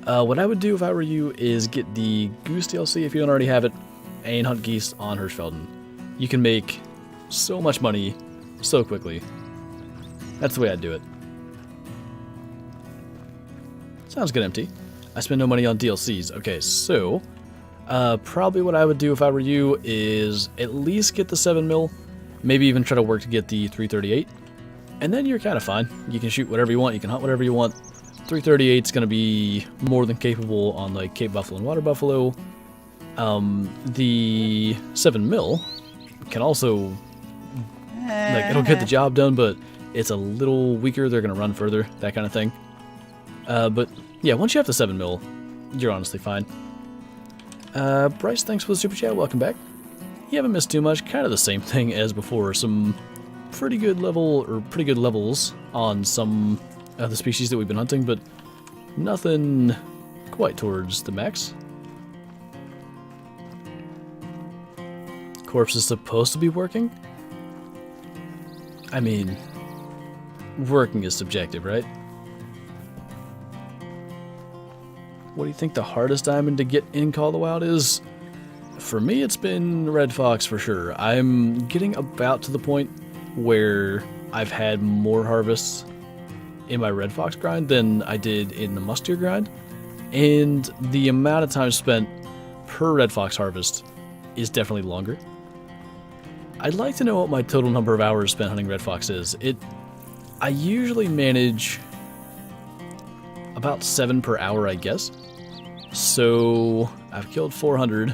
What I would do if I were you is get the Goose DLC if you don't already have it, and hunt geese on Hirschfelden. You can make so much money so quickly. That's the way I'd do it. Sounds good, MT. I spend no money on DLCs. Okay, so probably what I would do if I were you is at least get the 7mm, maybe even try to work to get the 338, and then you're kind of fine. You can shoot whatever you want, you can hunt whatever you want. 338 is going to be more than capable on like Cape Buffalo and Water Buffalo. The 7mm can also, like, it'll get the job done, but it's a little weaker. They're going to run further, that kind of thing. But yeah, once you have the 7mm, you're honestly fine. Bryce, thanks for the super chat. Welcome back. You haven't missed too much. Kind of the same thing as before. Some pretty good levels on some of the species that we've been hunting, but nothing quite towards the max. Corpse is supposed to be working? I mean, working is subjective, right? What do you think the hardest diamond to get in Call of the Wild is? For me, it's been Red Fox for sure. I'm getting about to the point where I've had more harvests in my Red Fox grind than I did in the Musk Deer grind, and the amount of time spent per Red Fox harvest is definitely longer. I'd like to know what my total number of hours spent hunting Red Fox is. I usually manage about 7 per hour, I guess. So I've killed 400.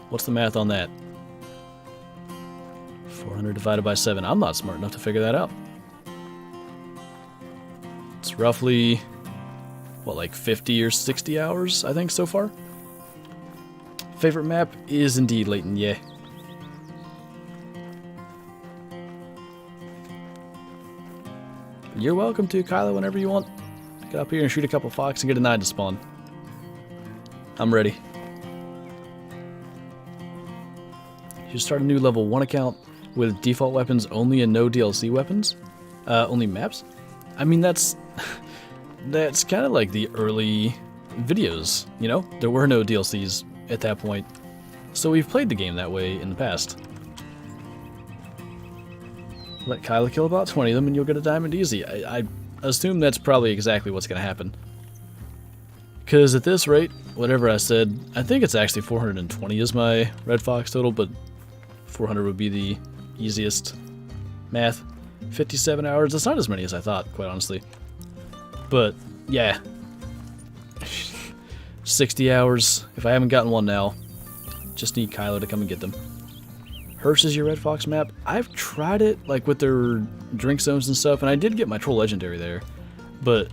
What's the math on that? 400 divided by 7. I'm not smart enough to figure that out. It's roughly, what, like 50 or 60 hours, I think, so far? Favorite map is indeed Layton, yeah. You're welcome to, Kylo, whenever you want. Get up here and shoot a couple fox and get a 9 to spawn. I'm ready. You should start a new level 1 account with default weapons only and no DLC weapons. Only maps. I mean, that's kind of like the early videos, you know? There were no DLCs at that point. So we've played the game that way in the past. Let Kyla kill about 20 of them and you'll get a diamond easy. I assume that's probably exactly what's going to happen. Because at this rate, whatever I said, I think it's actually 420 is my Red Fox total, but 400 would be the easiest math. 57 hours, that's not as many as I thought, quite honestly. But, yeah. 60 hours, if I haven't gotten one now, just need Kylo to come and get them. Hirsch is your Red Fox map. I've tried it, like with their drink zones and stuff, and I did get my Troll Legendary there, but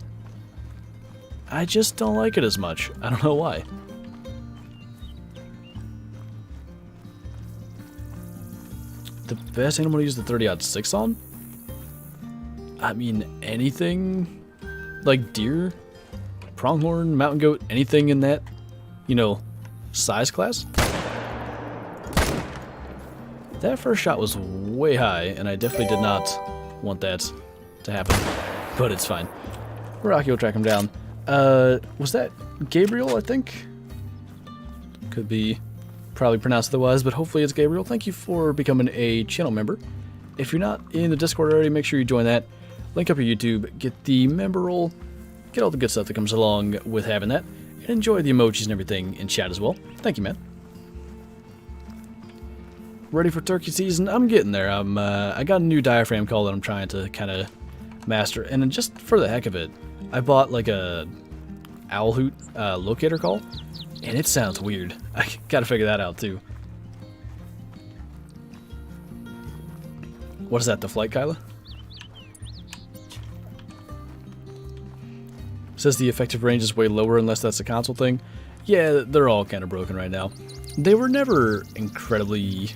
I just don't like it as much. I don't know why. The best animal to use the 30-06 on? I mean, anything like deer, pronghorn, mountain goat, anything in that, you know, size class? That first shot was way high, and I definitely did not want that to happen, but it's fine. Rocky will track him down. Was that Gabriel, I think? Could be probably pronounced otherwise, but hopefully it's Gabriel. Thank you for becoming a channel member. If you're not in the Discord already, make sure you join that. Link up your YouTube, get the member role, get all the good stuff that comes along with having that, and enjoy the emojis and everything in chat as well. Thank you, man. Ready for turkey season? I'm getting there. I got a new diaphragm call that I'm trying to kind of master, and just for the heck of it, I bought like a owl hoot locator call, and it sounds weird. I gotta figure that out too. What is that, the flight, Kyla? Says the effective range is way lower unless that's a console thing. Yeah, they're all kind of broken right now. They were never incredibly,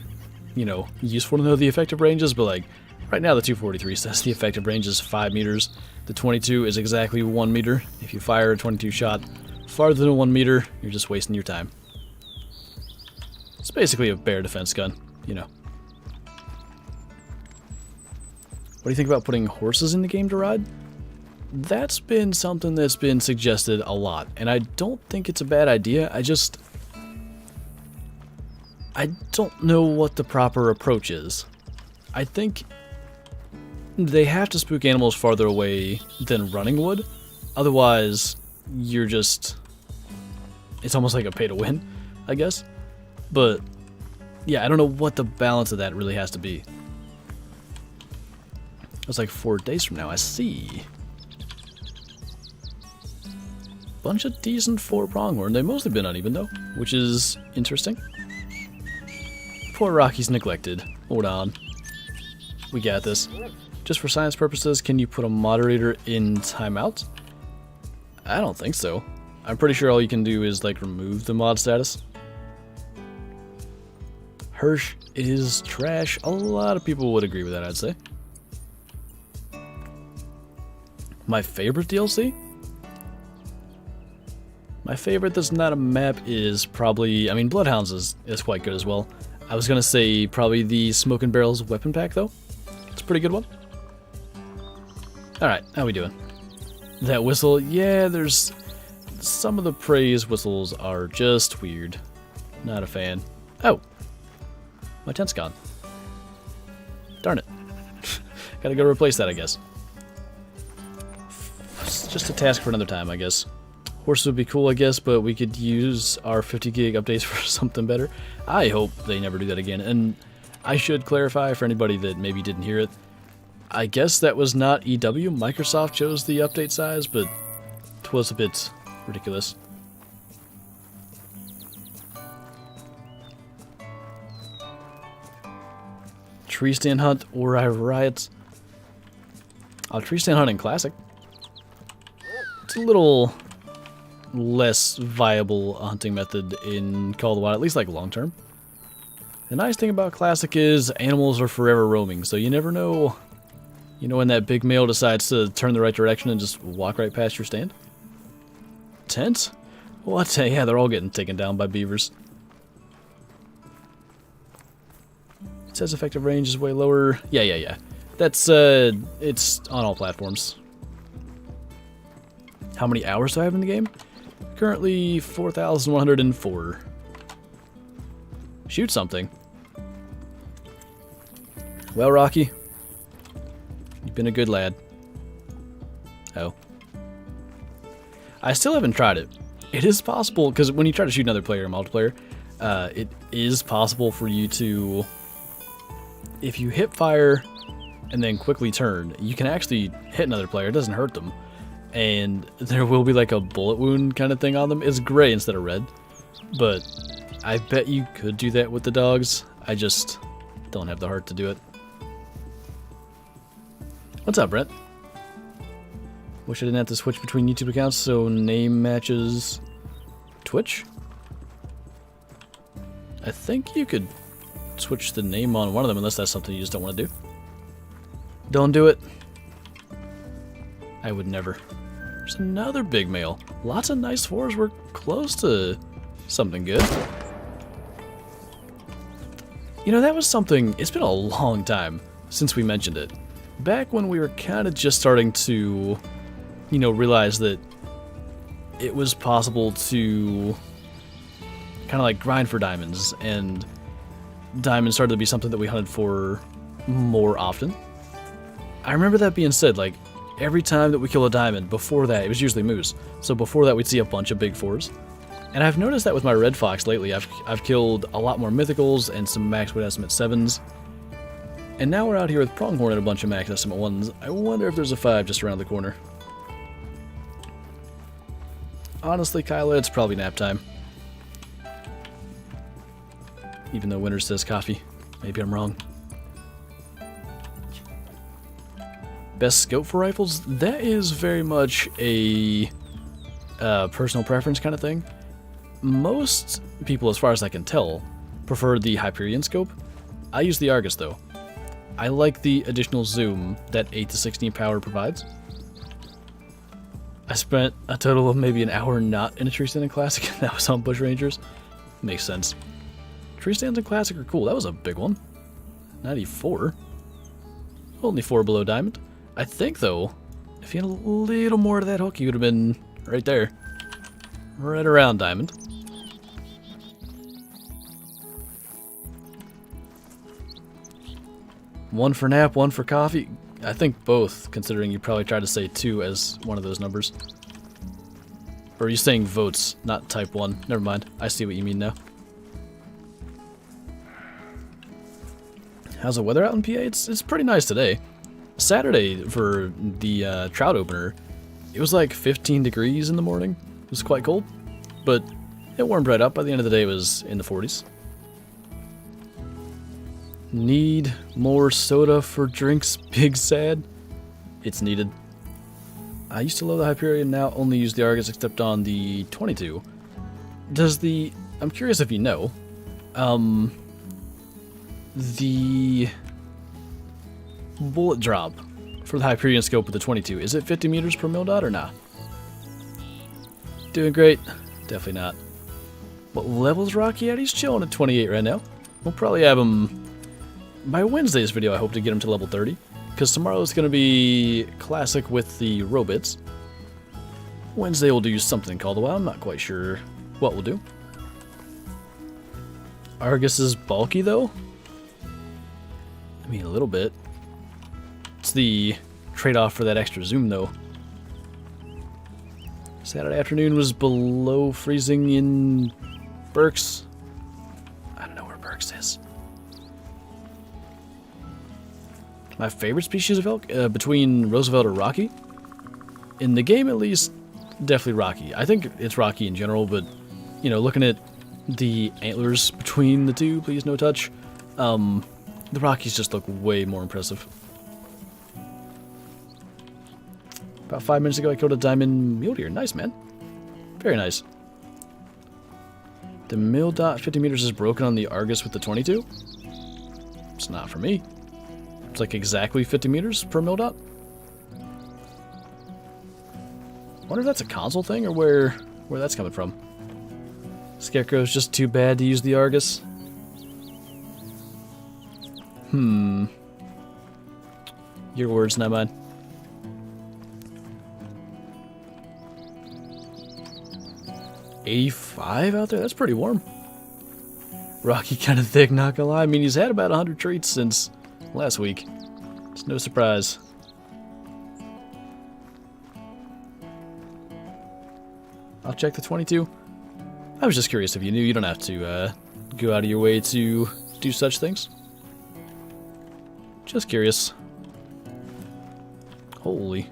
you know, useful to know the effective ranges, but like, right now the 243 says the effective range is 5 meters. The 22 is exactly 1 meter. If you fire a 22 shot farther than 1 meter, you're just wasting your time. It's basically a bear defense gun, you know. What do you think about putting horses in the game to ride? That's been something that's been suggested a lot, and I don't think it's a bad idea. I don't know what the proper approach is. I think they have to spook animals farther away than running would. Otherwise, you're just... it's almost like a pay to win, I guess. But, yeah, I don't know what the balance of that really has to be. It's like 4 days from now, I see. Bunch of decent 4 pronghorn. They've mostly been uneven, though, which is interesting. Poor Rockies neglected. Hold on. We got this. Just for science purposes, can you put a moderator in timeout? I don't think so. I'm pretty sure all you can do is, like, remove the mod status. Hirsch is trash. A lot of people would agree with that, I'd say. My favorite DLC? My favorite that's not a map is probably... I mean, Bloodhounds is quite good as well. I was gonna say probably the Smoke and Barrels weapon pack, though. It's a pretty good one. Alright, how we doing? That whistle, yeah, there's... some of the praise whistles are just weird. Not a fan. Oh! My tent's gone. Darn it. Gotta go replace that, I guess. It's just a task for another time, I guess. Horses would be cool, I guess, but we could use our 50 gig updates for something better. I hope they never do that again. And I should clarify for anybody that maybe didn't hear it. I guess that was not EW. Microsoft chose the update size, but it was a bit ridiculous. Tree stand hunt or I riot. I'll tree stand hunt in Classic. It's a little less viable hunting method in Call of the Wild, at least like long term. The nice thing about Classic is animals are forever roaming, so you never know, you know, when that big male decides to turn the right direction and just walk right past your stand. Tent? What? Yeah, they're all getting taken down by beavers. It says effective range is way lower. Yeah. That's, it's on all platforms. How many hours do I have in the game? Currently 4,104. Shoot something. Well, Rocky, you've been a good lad. Oh. I still haven't tried it. It is possible, because when you try to shoot another player in multiplayer, it is possible for you to, if you hip fire and then quickly turn, you can actually hit another player. It doesn't hurt them. And there will be like a bullet wound kind of thing on them. It's gray instead of red. But I bet you could do that with the dogs. I just don't have the heart to do it. What's up, Brent? Wish I didn't have to switch between YouTube accounts so name matches Twitch. I think you could switch the name on one of them unless that's something you just don't want to do. Don't do it. I would never. There's another big male. Lots of nice 4s. We're close to something good. You know, that was something... It's been a long time since we mentioned it. Back when we were kind of just starting to, you know, realize that it was possible to kind of like grind for diamonds, and diamonds started to be something that we hunted for more often. I remember that being said, like, every time that we kill a diamond, before that, it was usually moose. So before that, we'd see a bunch of big 4s. And I've noticed that with my red fox lately. I've killed a lot more mythicals and some max wood estimate 7s. And now we're out here with pronghorn and a bunch of max estimate 1s. I wonder if there's a 5 just around the corner. Honestly, Kyla, it's probably nap time. Even though Winter says coffee. Maybe I'm wrong. Best scope for rifles? That is very much a personal preference kind of thing. most people, as far as I can tell, prefer the Hyperion scope. I use the Argus though. I like the additional zoom that 8 to 16 power provides. I spent a total of maybe an hour not in a tree stand in Classic, and that was on Bush Rangers. Makes sense. Tree stands in Classic are cool. That was a big one. 94. Only 4 below Diamond. I think, though, if you had a little more to that hook, you would have been right there. Right around Diamond. One for nap, one for coffee. I think both, considering you probably tried to say 2 as one of those numbers. Or are you saying votes, not type 1? Never mind. I see what you mean now. How's the weather out in PA? It's pretty nice today. Saturday, for the trout opener, it was like 15 degrees in the morning. It was quite cold, but it warmed right up. By the end of the day, it was in the 40s. Need more soda for drinks, big sad. It's needed. I used to love the Hyperion, now only use the Argus except on the 22. I'm curious if you know, the bullet drop for the Hyperion scope with the 22, is it 50 meters per mil dot or not? Doing great. Definitely not. What level's Rocky at? He's chilling at 28 right now. We'll probably have him by Wednesday's video. I hope to get him to level 30, because tomorrow's going to be Classic with the Robits. Wednesday we'll do something called a while. I'm not quite sure what we'll do. Argus is bulky though. I mean, a little bit. It's the trade-off for that extra zoom though. Saturday afternoon was below freezing in Berks. I don't know where Berks is. My favorite species of elk, between Roosevelt or Rocky? In the game, at least, definitely Rocky. I think it's Rocky in general, but, you know, looking at the antlers between the two, please no touch, the Rockies just look way more impressive. About 5 minutes ago, I killed a diamond mule deer. Nice, man. Very nice. The mil dot 50 meters is broken on the Argus with the 22. It's not for me. It's like exactly 50 meters per mil dot. Wonder if that's a console thing or where that's coming from. Scarecrow's just too bad to use the Argus. Your words, not mine. $85 out there? That's pretty warm. Rocky kind of thick, not gonna lie. I mean, he's had about 100 treats since last week. It's no surprise. I'll check the 22. I was just curious if you knew. You don't have to go out of your way to do such things. Just curious. Holy.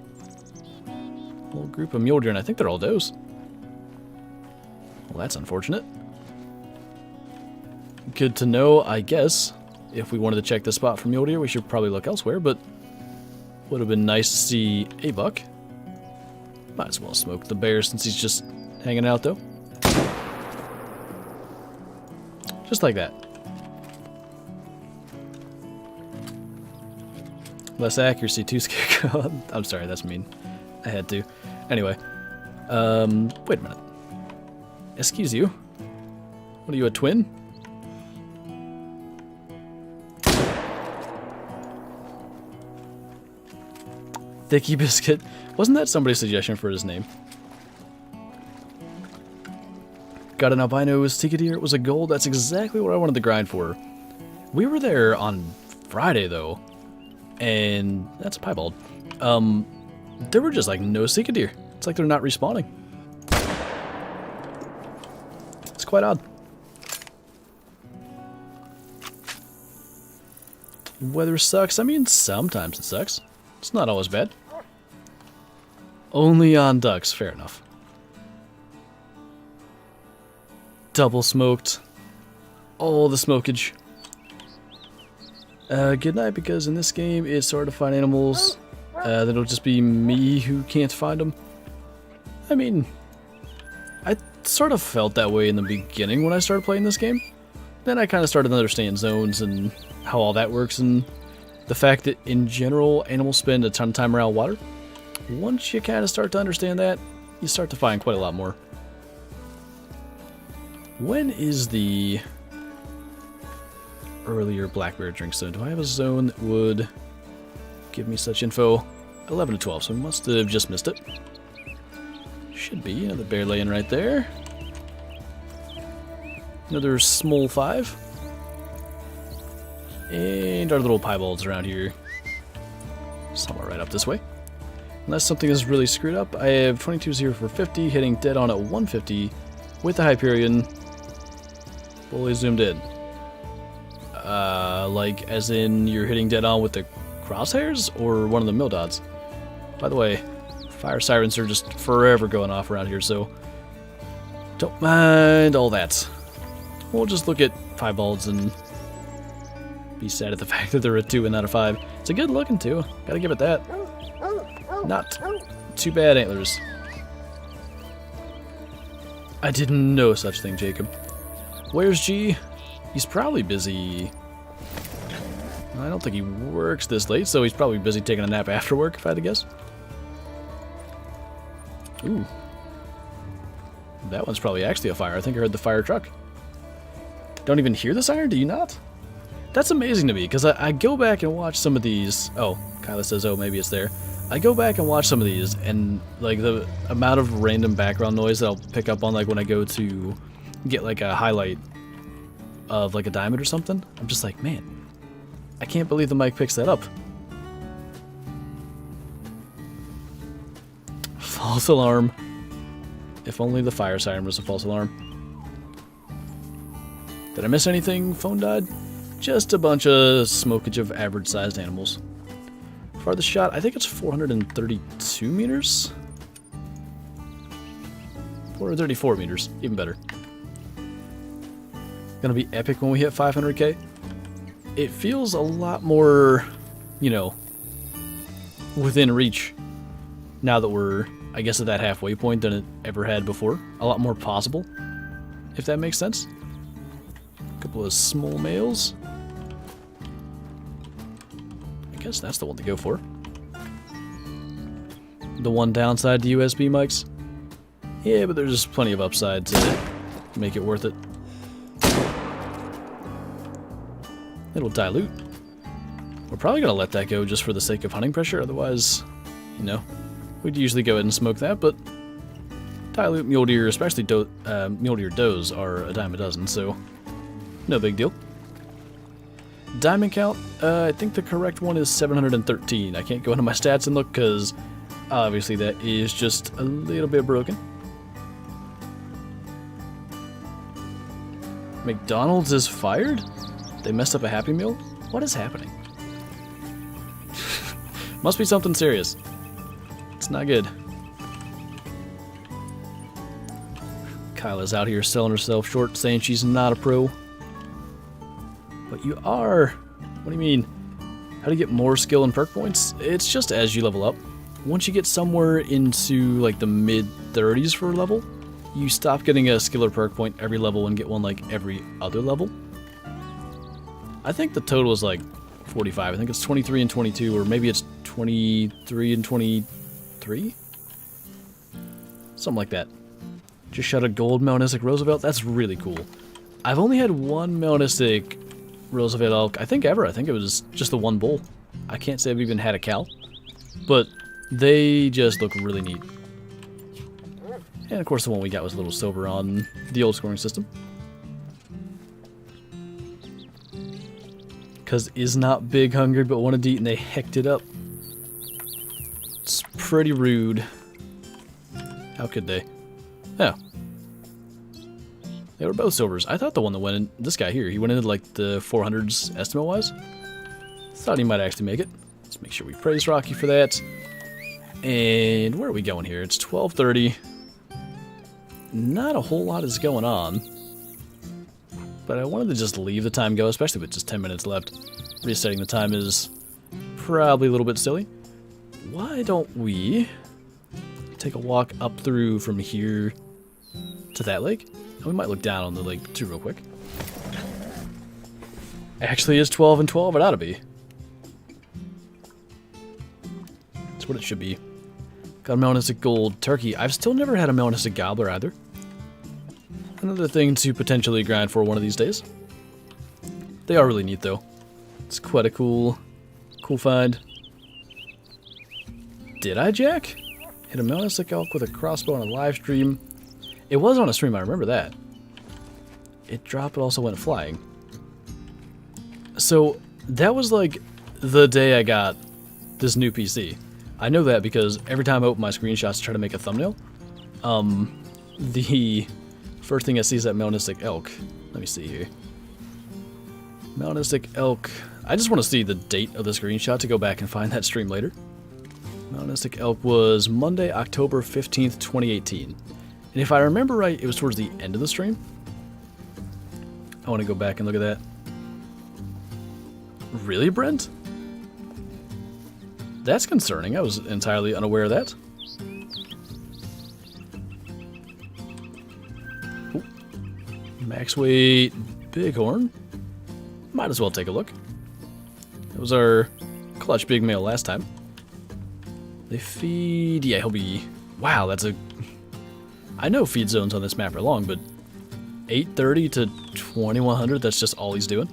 Whole group of mule deer, and I think they're all does. Well, that's unfortunate. Good to know, I guess. If we wanted to check the spot for mule deer, we should probably look elsewhere, but would have been nice to see a buck. Might as well smoke the bear since he's just hanging out, though. Just like that. Less accuracy, too, Scarecrow. I'm sorry, that's mean. I had to. Anyway. Wait a minute. Excuse you. What are you, a twin? Thicky Biscuit. Wasn't that somebody's suggestion for his name? Got an albino sticky deer. It was a gold. That's exactly what I wanted to grind for. We were there on Friday, though. And that's a piebald. There were just like no sticky deer. It's like they're not respawning. It's quite odd. Weather sucks. I mean, sometimes it sucks. It's not always bad. Only on ducks. Fair enough. Double smoked. All the smokage. Good night, because in this game it's hard to find animals. That'll just be me who can't find them. I mean, I sort of felt that way in the beginning when I started playing this game. Then I kind of started to understand zones and how all that works, and the fact that in general animals spend a ton of time around water. Once you kind of start to understand that, you start to find quite a lot more. When is the earlier black bear drink zone? Do I have a zone that would give me such info? 11 to 12, so we must have just missed it. Should be another bear laying right there. Another small 5. And our little piebalds around here. Somewhere right up this way. Unless something is really screwed up, I have 22-0 for 50, hitting dead on at 150 with the Hyperion. Fully zoomed in. Like as in you're hitting dead on with the crosshairs or one of the mill dots? By the way, fire sirens are just forever going off around here, so don't mind all that. We'll just look at piebalds and be sad at the fact that they're a 2 and out of 5. It's a good looking 2. Gotta give it that. Not too bad antlers. I didn't know such thing, Jacob. Where's G? He's probably busy. I don't think he works this late, so he's probably busy taking a nap after work, if I had to guess. Ooh. That one's probably actually a fire. I think I heard the fire truck. Don't even hear the siren, do you not? That's amazing to me, because I go back and watch some of these. Oh, Kyla says, oh, maybe it's there. I go back and watch some of these, and like the amount of random background noise that I'll pick up on, like when I go to get like a highlight of like a diamond or something, I'm just like, man, I can't believe the mic picks that up. False alarm. If only the fire siren was a false alarm. Did I miss anything? Phone died? Just a bunch of smokage of average sized animals. Farthest shot, I think it's 432 meters? 434 meters, even better. Gonna be epic when we hit 500k. It feels a lot more, you know, within reach now that we're, I guess, at that halfway point than it ever had before. A lot more possible, if that makes sense. A couple of small males. I guess that's the one to go for. The one downside to USB mics. Yeah, but there's plenty of upside to make it worth it. It'll dilute. We're probably going to let that go just for the sake of hunting pressure, otherwise, you know, we'd usually go ahead and smoke that, but dilute mule deer, especially mule deer does, are a dime a dozen, so no big deal. Diamond count, I think the correct one is 713. I can't go into my stats and look because obviously that is just a little bit broken. McDonald's is fired? They messed up a Happy Meal? What is happening? Must be something serious. It's not good. Kyla's out here selling herself short, saying she's not a pro. But you are. What do you mean? How do you get more skill and perk points? It's just as you level up. Once you get somewhere into like the mid-30s for a level, you stop getting a skill or perk point every level and get one like every other level. I think the total is like 45. I think it's 23 and 22, or maybe it's 23 and 23? Something like that. Just shot a gold Melanistic Roosevelt. That's really cool. I've only had one Melanistic Roosevelt elk, I think ever. I think it was just the one bull. I can't say I've even had a cow, but they just look really neat. And of course the one we got was a little silver on the old scoring system. Because is not big hungry but wanted to eat and they hecked it up. It's pretty rude. How could they? Oh. They were both silvers. I thought the one that went in, this guy here, he went into like the 400s estimate-wise. Thought he might actually make it. Let's make sure we praise Rocky for that. And where are we going here? It's 12:30. Not a whole lot is going on. But I wanted to just leave the time go, especially with just 10 minutes left. Resetting the time is probably a little bit silly. Why don't we take a walk up through from here to that lake. And we might look down on the lake too real quick. Actually is 12 and 12, it ought to be. That's what it should be. Got a Melanistic Gold Turkey. I've still never had a Melanistic Gobbler either. Another thing to potentially grind for one of these days. They are really neat though. It's quite a cool find. Did I, Jack? Hit a Melanistic Elk with a crossbow on a live stream. It was on a stream, I remember that. It dropped, but also went flying. So, that was like the day I got this new PC. I know that because every time I open my screenshots to try to make a thumbnail, the first thing I see is that Melanistic Elk. Let me see here. Melanistic Elk. I just want to see the date of the screenshot to go back and find that stream later. Melanistic Elk was Monday, October 15th, 2018. And if I remember right, it was towards the end of the stream. I want to go back and look at that. Really, Brent? That's concerning. I was entirely unaware of that. Ooh. Max weight bighorn. Might as well take a look. That was our clutch big male last time. They feed... Yeah, he'll be... Wow, that's a... I know feed zones on this map are long, but 830 to 2100, that's just all he's doing.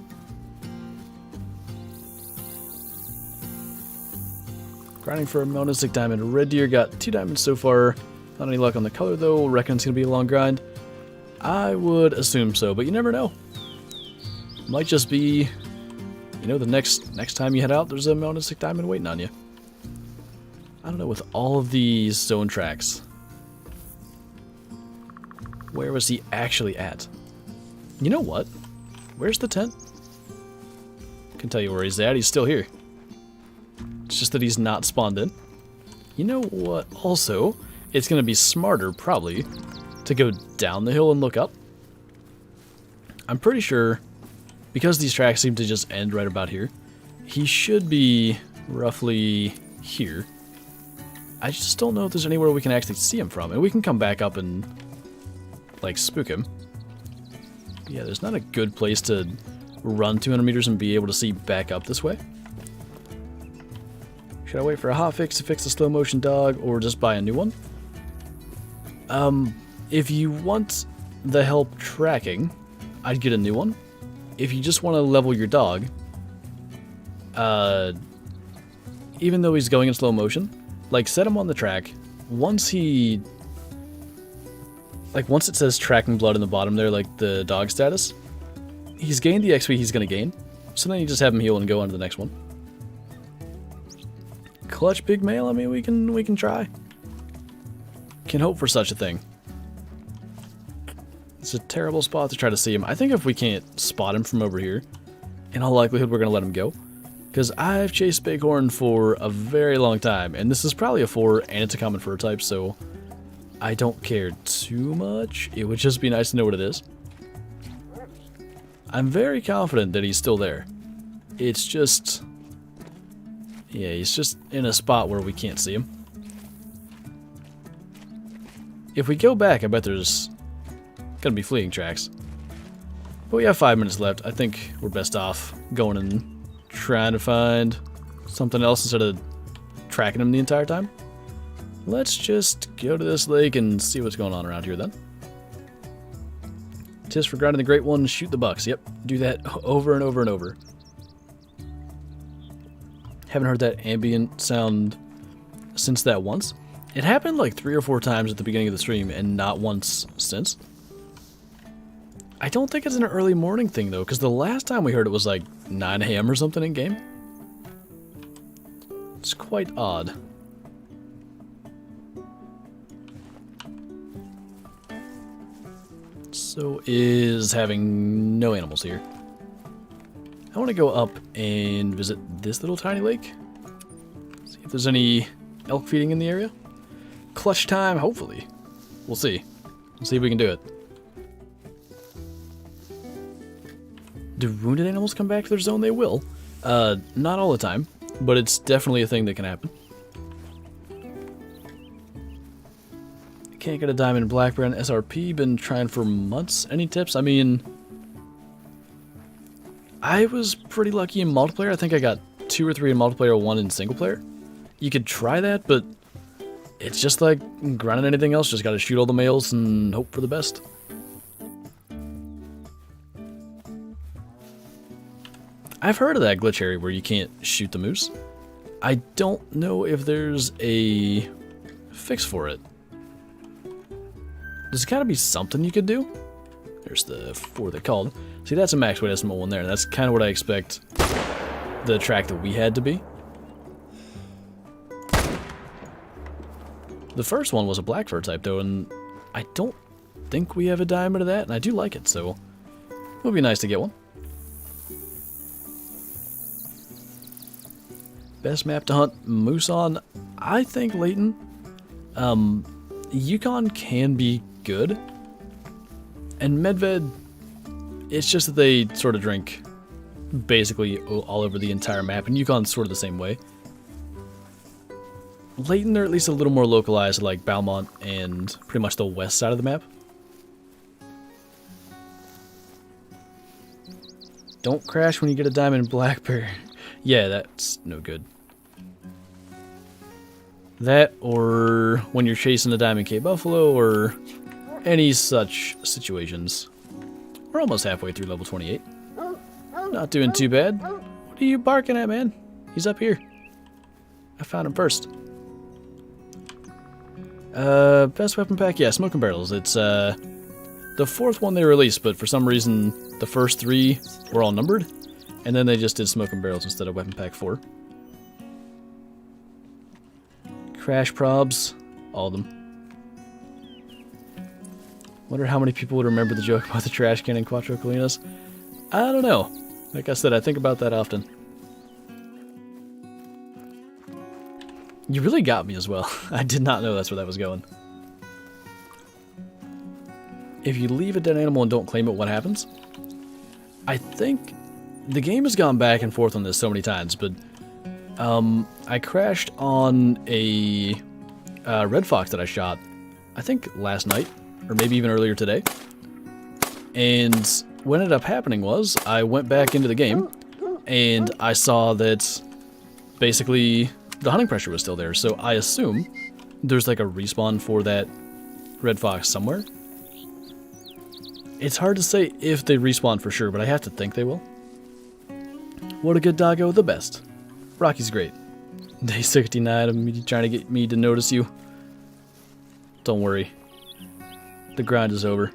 Grinding for a Melanistic Diamond. Red Deer got 2 diamonds so far. Not any luck on the color though. Reckon it's going to be a long grind. I would assume so, but you never know. Might just be, you know, the next time you head out, there's a Melanistic Diamond waiting on you. I don't know, with all of these zone tracks, where was he actually at? You know what? Where's the tent? Can tell you where he's at. He's still here. It's just that he's not spawned in. You know what? Also, it's going to be smarter, probably, to go down the hill and look up. I'm pretty sure, because these tracks seem to just end right about here, he should be roughly here. I just don't know if there's anywhere we can actually see him from. And we can come back up and, like, spook him. Yeah, there's not a good place to run 200 meters and be able to see back up this way. Should I wait for a hotfix to fix the slow motion dog, or just buy a new one? If you want the help tracking, I'd get a new one. If you just want to level your dog, even though he's going in slow motion, like, set him on the track. Once he... Like, once it says tracking blood in the bottom there, like the dog status, he's gained the XP he's going to gain. So then you just have him heal and go on to the next one. Clutch big male, I mean, we can try. Can hope for such a thing. It's a terrible spot to try to see him. I think if we can't spot him from over here, in all likelihood we're going to let him go. Because I've chased bighorn for a very long time, and this is probably a 4, and it's a common fur type, so I don't care too much. It would just be nice to know what it is. I'm very confident that he's still there. It's just... Yeah, he's just in a spot where we can't see him. If we go back, I bet there's gonna be fleeing tracks. But we have 5 minutes left. I think we're best off going and trying to find something else instead of tracking him the entire time. Let's just go to this lake and see what's going on around here then. Tis for grinding the great one, shoot the bucks. Yep, do that over and over and over. Haven't heard that ambient sound since that once. It happened like 3 or 4 times at the beginning of the stream and not once since. I don't think it's an early morning thing though, because the last time we heard it was like 9 AM or something in game. It's quite odd. So is having no animals here. I want to go up and visit this little tiny lake. See if there's any elk feeding in the area. Clutch time, hopefully. We'll see. We'll see if we can do it. Do wounded animals come back to their zone? They will. Not all the time, but it's definitely a thing that can happen. Can't get a diamond in black bear on SRP. Been trying for months. Any tips? I mean, I was pretty lucky in multiplayer. I think I got 2 or 3 in multiplayer, 1 in single player. You could try that, but it's just like grinding anything else. Just gotta shoot all the males and hope for the best. I've heard of that glitch area where you can't shoot the moose. I don't know if there's a fix for it. There's gotta be something you could do. There's the 4 they called. See, that's a max weight decimal one there. That's kind of what I expect the track that we had to be. The first one was a black fur type though, and I don't think we have a diamond of that, and I do like it, so it would be nice to get one. Best map to hunt moose on, I think Layton. Yukon can be good, and Medved, it's just that they sort of drink basically all over the entire map, and Yukon's sort of the same way. Layton, they're at least a little more localized, like Balmont and pretty much the west side of the map. Don't crash when you get a diamond in black bear. Yeah, that's no good. That, or when you're chasing a diamond K buffalo, or any such situations. We're almost halfway through level 28. Not doing too bad. What are you barking at, man? He's up here. I found him first. Best weapon pack? Yeah, smoking barrels. It's, the 4th one they released, but for some reason, the first 3 were all numbered, and then they just did smoking barrels instead of weapon pack 4. Crash probs. All of them. Wonder how many people would remember the joke about the trash can in Quattro Colinas. I don't know. Like I said, I think about that often. You really got me as well. I did not know that's where that was going. If you leave a dead animal and don't claim it, what happens? I think the game has gone back and forth on this so many times, but I crashed on a red fox that I shot, I think last night, or maybe even earlier today. And what ended up happening was, I went back into the game, and I saw that basically the hunting pressure was still there, so I assume there's like a respawn for that red fox somewhere. It's hard to say if they respawn for sure, but I have to think they will. What a good doggo, the best. Rocky's great. Day 69 of me trying to get me to notice you. Don't worry. The grind is over.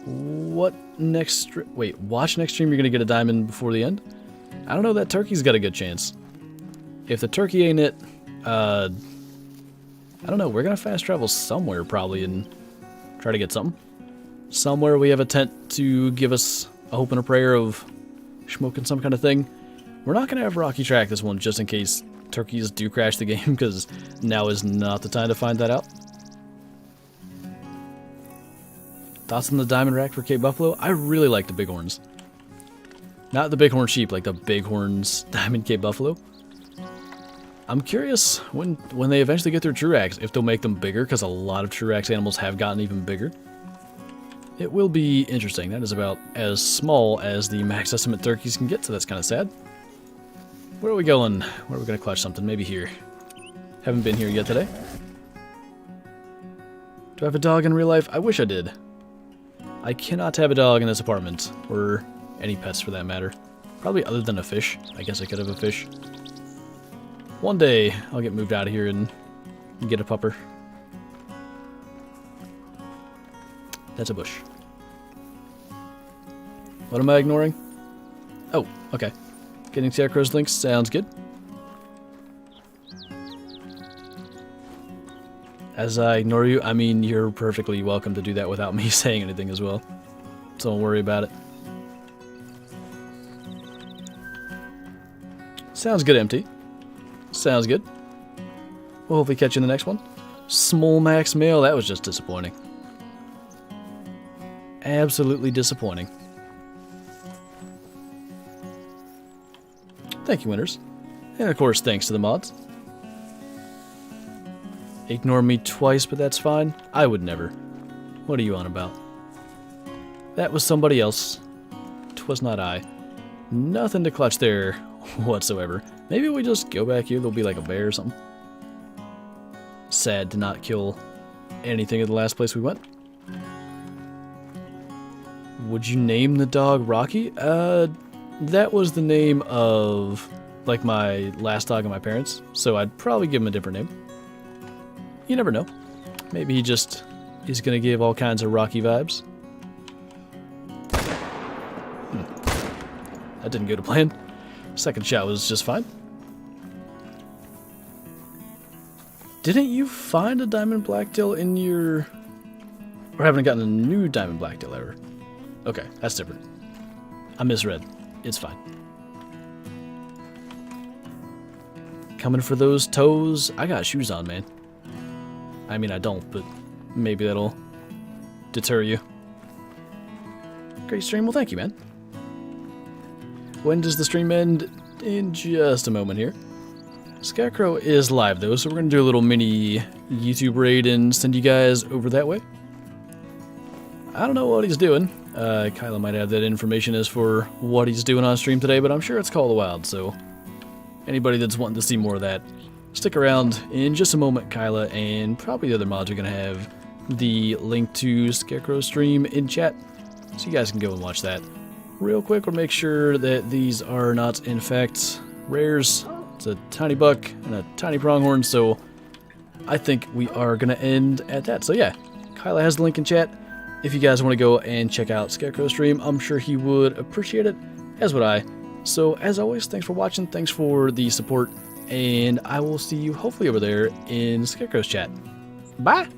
What next? Wait, watch next stream. You're gonna get a diamond before the end. I don't know. That turkey's got a good chance. If the turkey ain't it, I don't know. We're gonna fast travel somewhere probably and try to get something. Somewhere we have a tent to give us a hope and a prayer of smoking some kind of thing. We're not gonna have Rocky track this one just in case turkeys do crash the game, because now is not the time to find that out. Thoughts on the diamond rack for Cape Buffalo? I really like the bighorns. Not the bighorn sheep, like the bighorns diamond Cape Buffalo. I'm curious when they eventually get their Truax, if they'll make them bigger, because a lot of Truax animals have gotten even bigger. It will be interesting. That is about as small as the max estimate turkeys can get, so that's kind of sad. Where are we going? Where are we going to clutch something? Maybe here. Haven't been here yet today. Do I have a dog in real life? I wish I did. I cannot have a dog in this apartment, or any pets for that matter. Probably other than a fish. I guess I could have a fish. One day, I'll get moved out of here and get a pupper. That's a bush. What am I ignoring? Oh, okay. Getting Scarecrow's links sounds good. As I ignore you, I mean you're perfectly welcome to do that without me saying anything as well. So don't worry about it. Sounds good, MT. Sounds good. We'll hopefully catch you in the next one. Small max male, that was just disappointing. Absolutely disappointing. Thank you, winners. And of course, thanks to the mods. Ignore me twice, but that's fine. I would never. What are you on about? That was somebody else. 'Twas not I. Nothing to clutch there whatsoever. Maybe we just go back here, there'll be like a bear or something. Sad to not kill anything at the last place we went. Would you name the dog Rocky? That was the name of, like, my last dog of my parents, so I'd probably give him a different name. You never know. Maybe he just is gonna give all kinds of Rocky vibes. That didn't go to plan. Second shot was just fine. Didn't you find a diamond blacktail in your... Or haven't gotten a new diamond blacktail ever? Okay, that's different. I misread. It's fine. Coming for those toes. I got shoes on, man. I mean, I don't, but maybe that'll deter you. Great stream. Well, thank you, man. When does the stream end? In just a moment here. Scarecrow is live, though, so we're going to do a little mini YouTube raid and send you guys over that way. I don't know what he's doing. Kyla might have that information as for what he's doing on stream today, but I'm sure it's Call of the Wild, so anybody that's wanting to see more of that, stick around. In just a moment, Kyla and probably the other mods are going to have the link to Scarecrow's stream in chat, so you guys can go and watch that. Real quick, we'll make sure that these are not, in fact, rares. It's a tiny buck and a tiny pronghorn, so I think we are going to end at that. So yeah, Kyla has the link in chat. If you guys want to go and check out Scarecrow's stream, I'm sure he would appreciate it, as would I. So as always, thanks for watching, thanks for the support, and I will see you hopefully over there in Scarecrow's chat. Bye!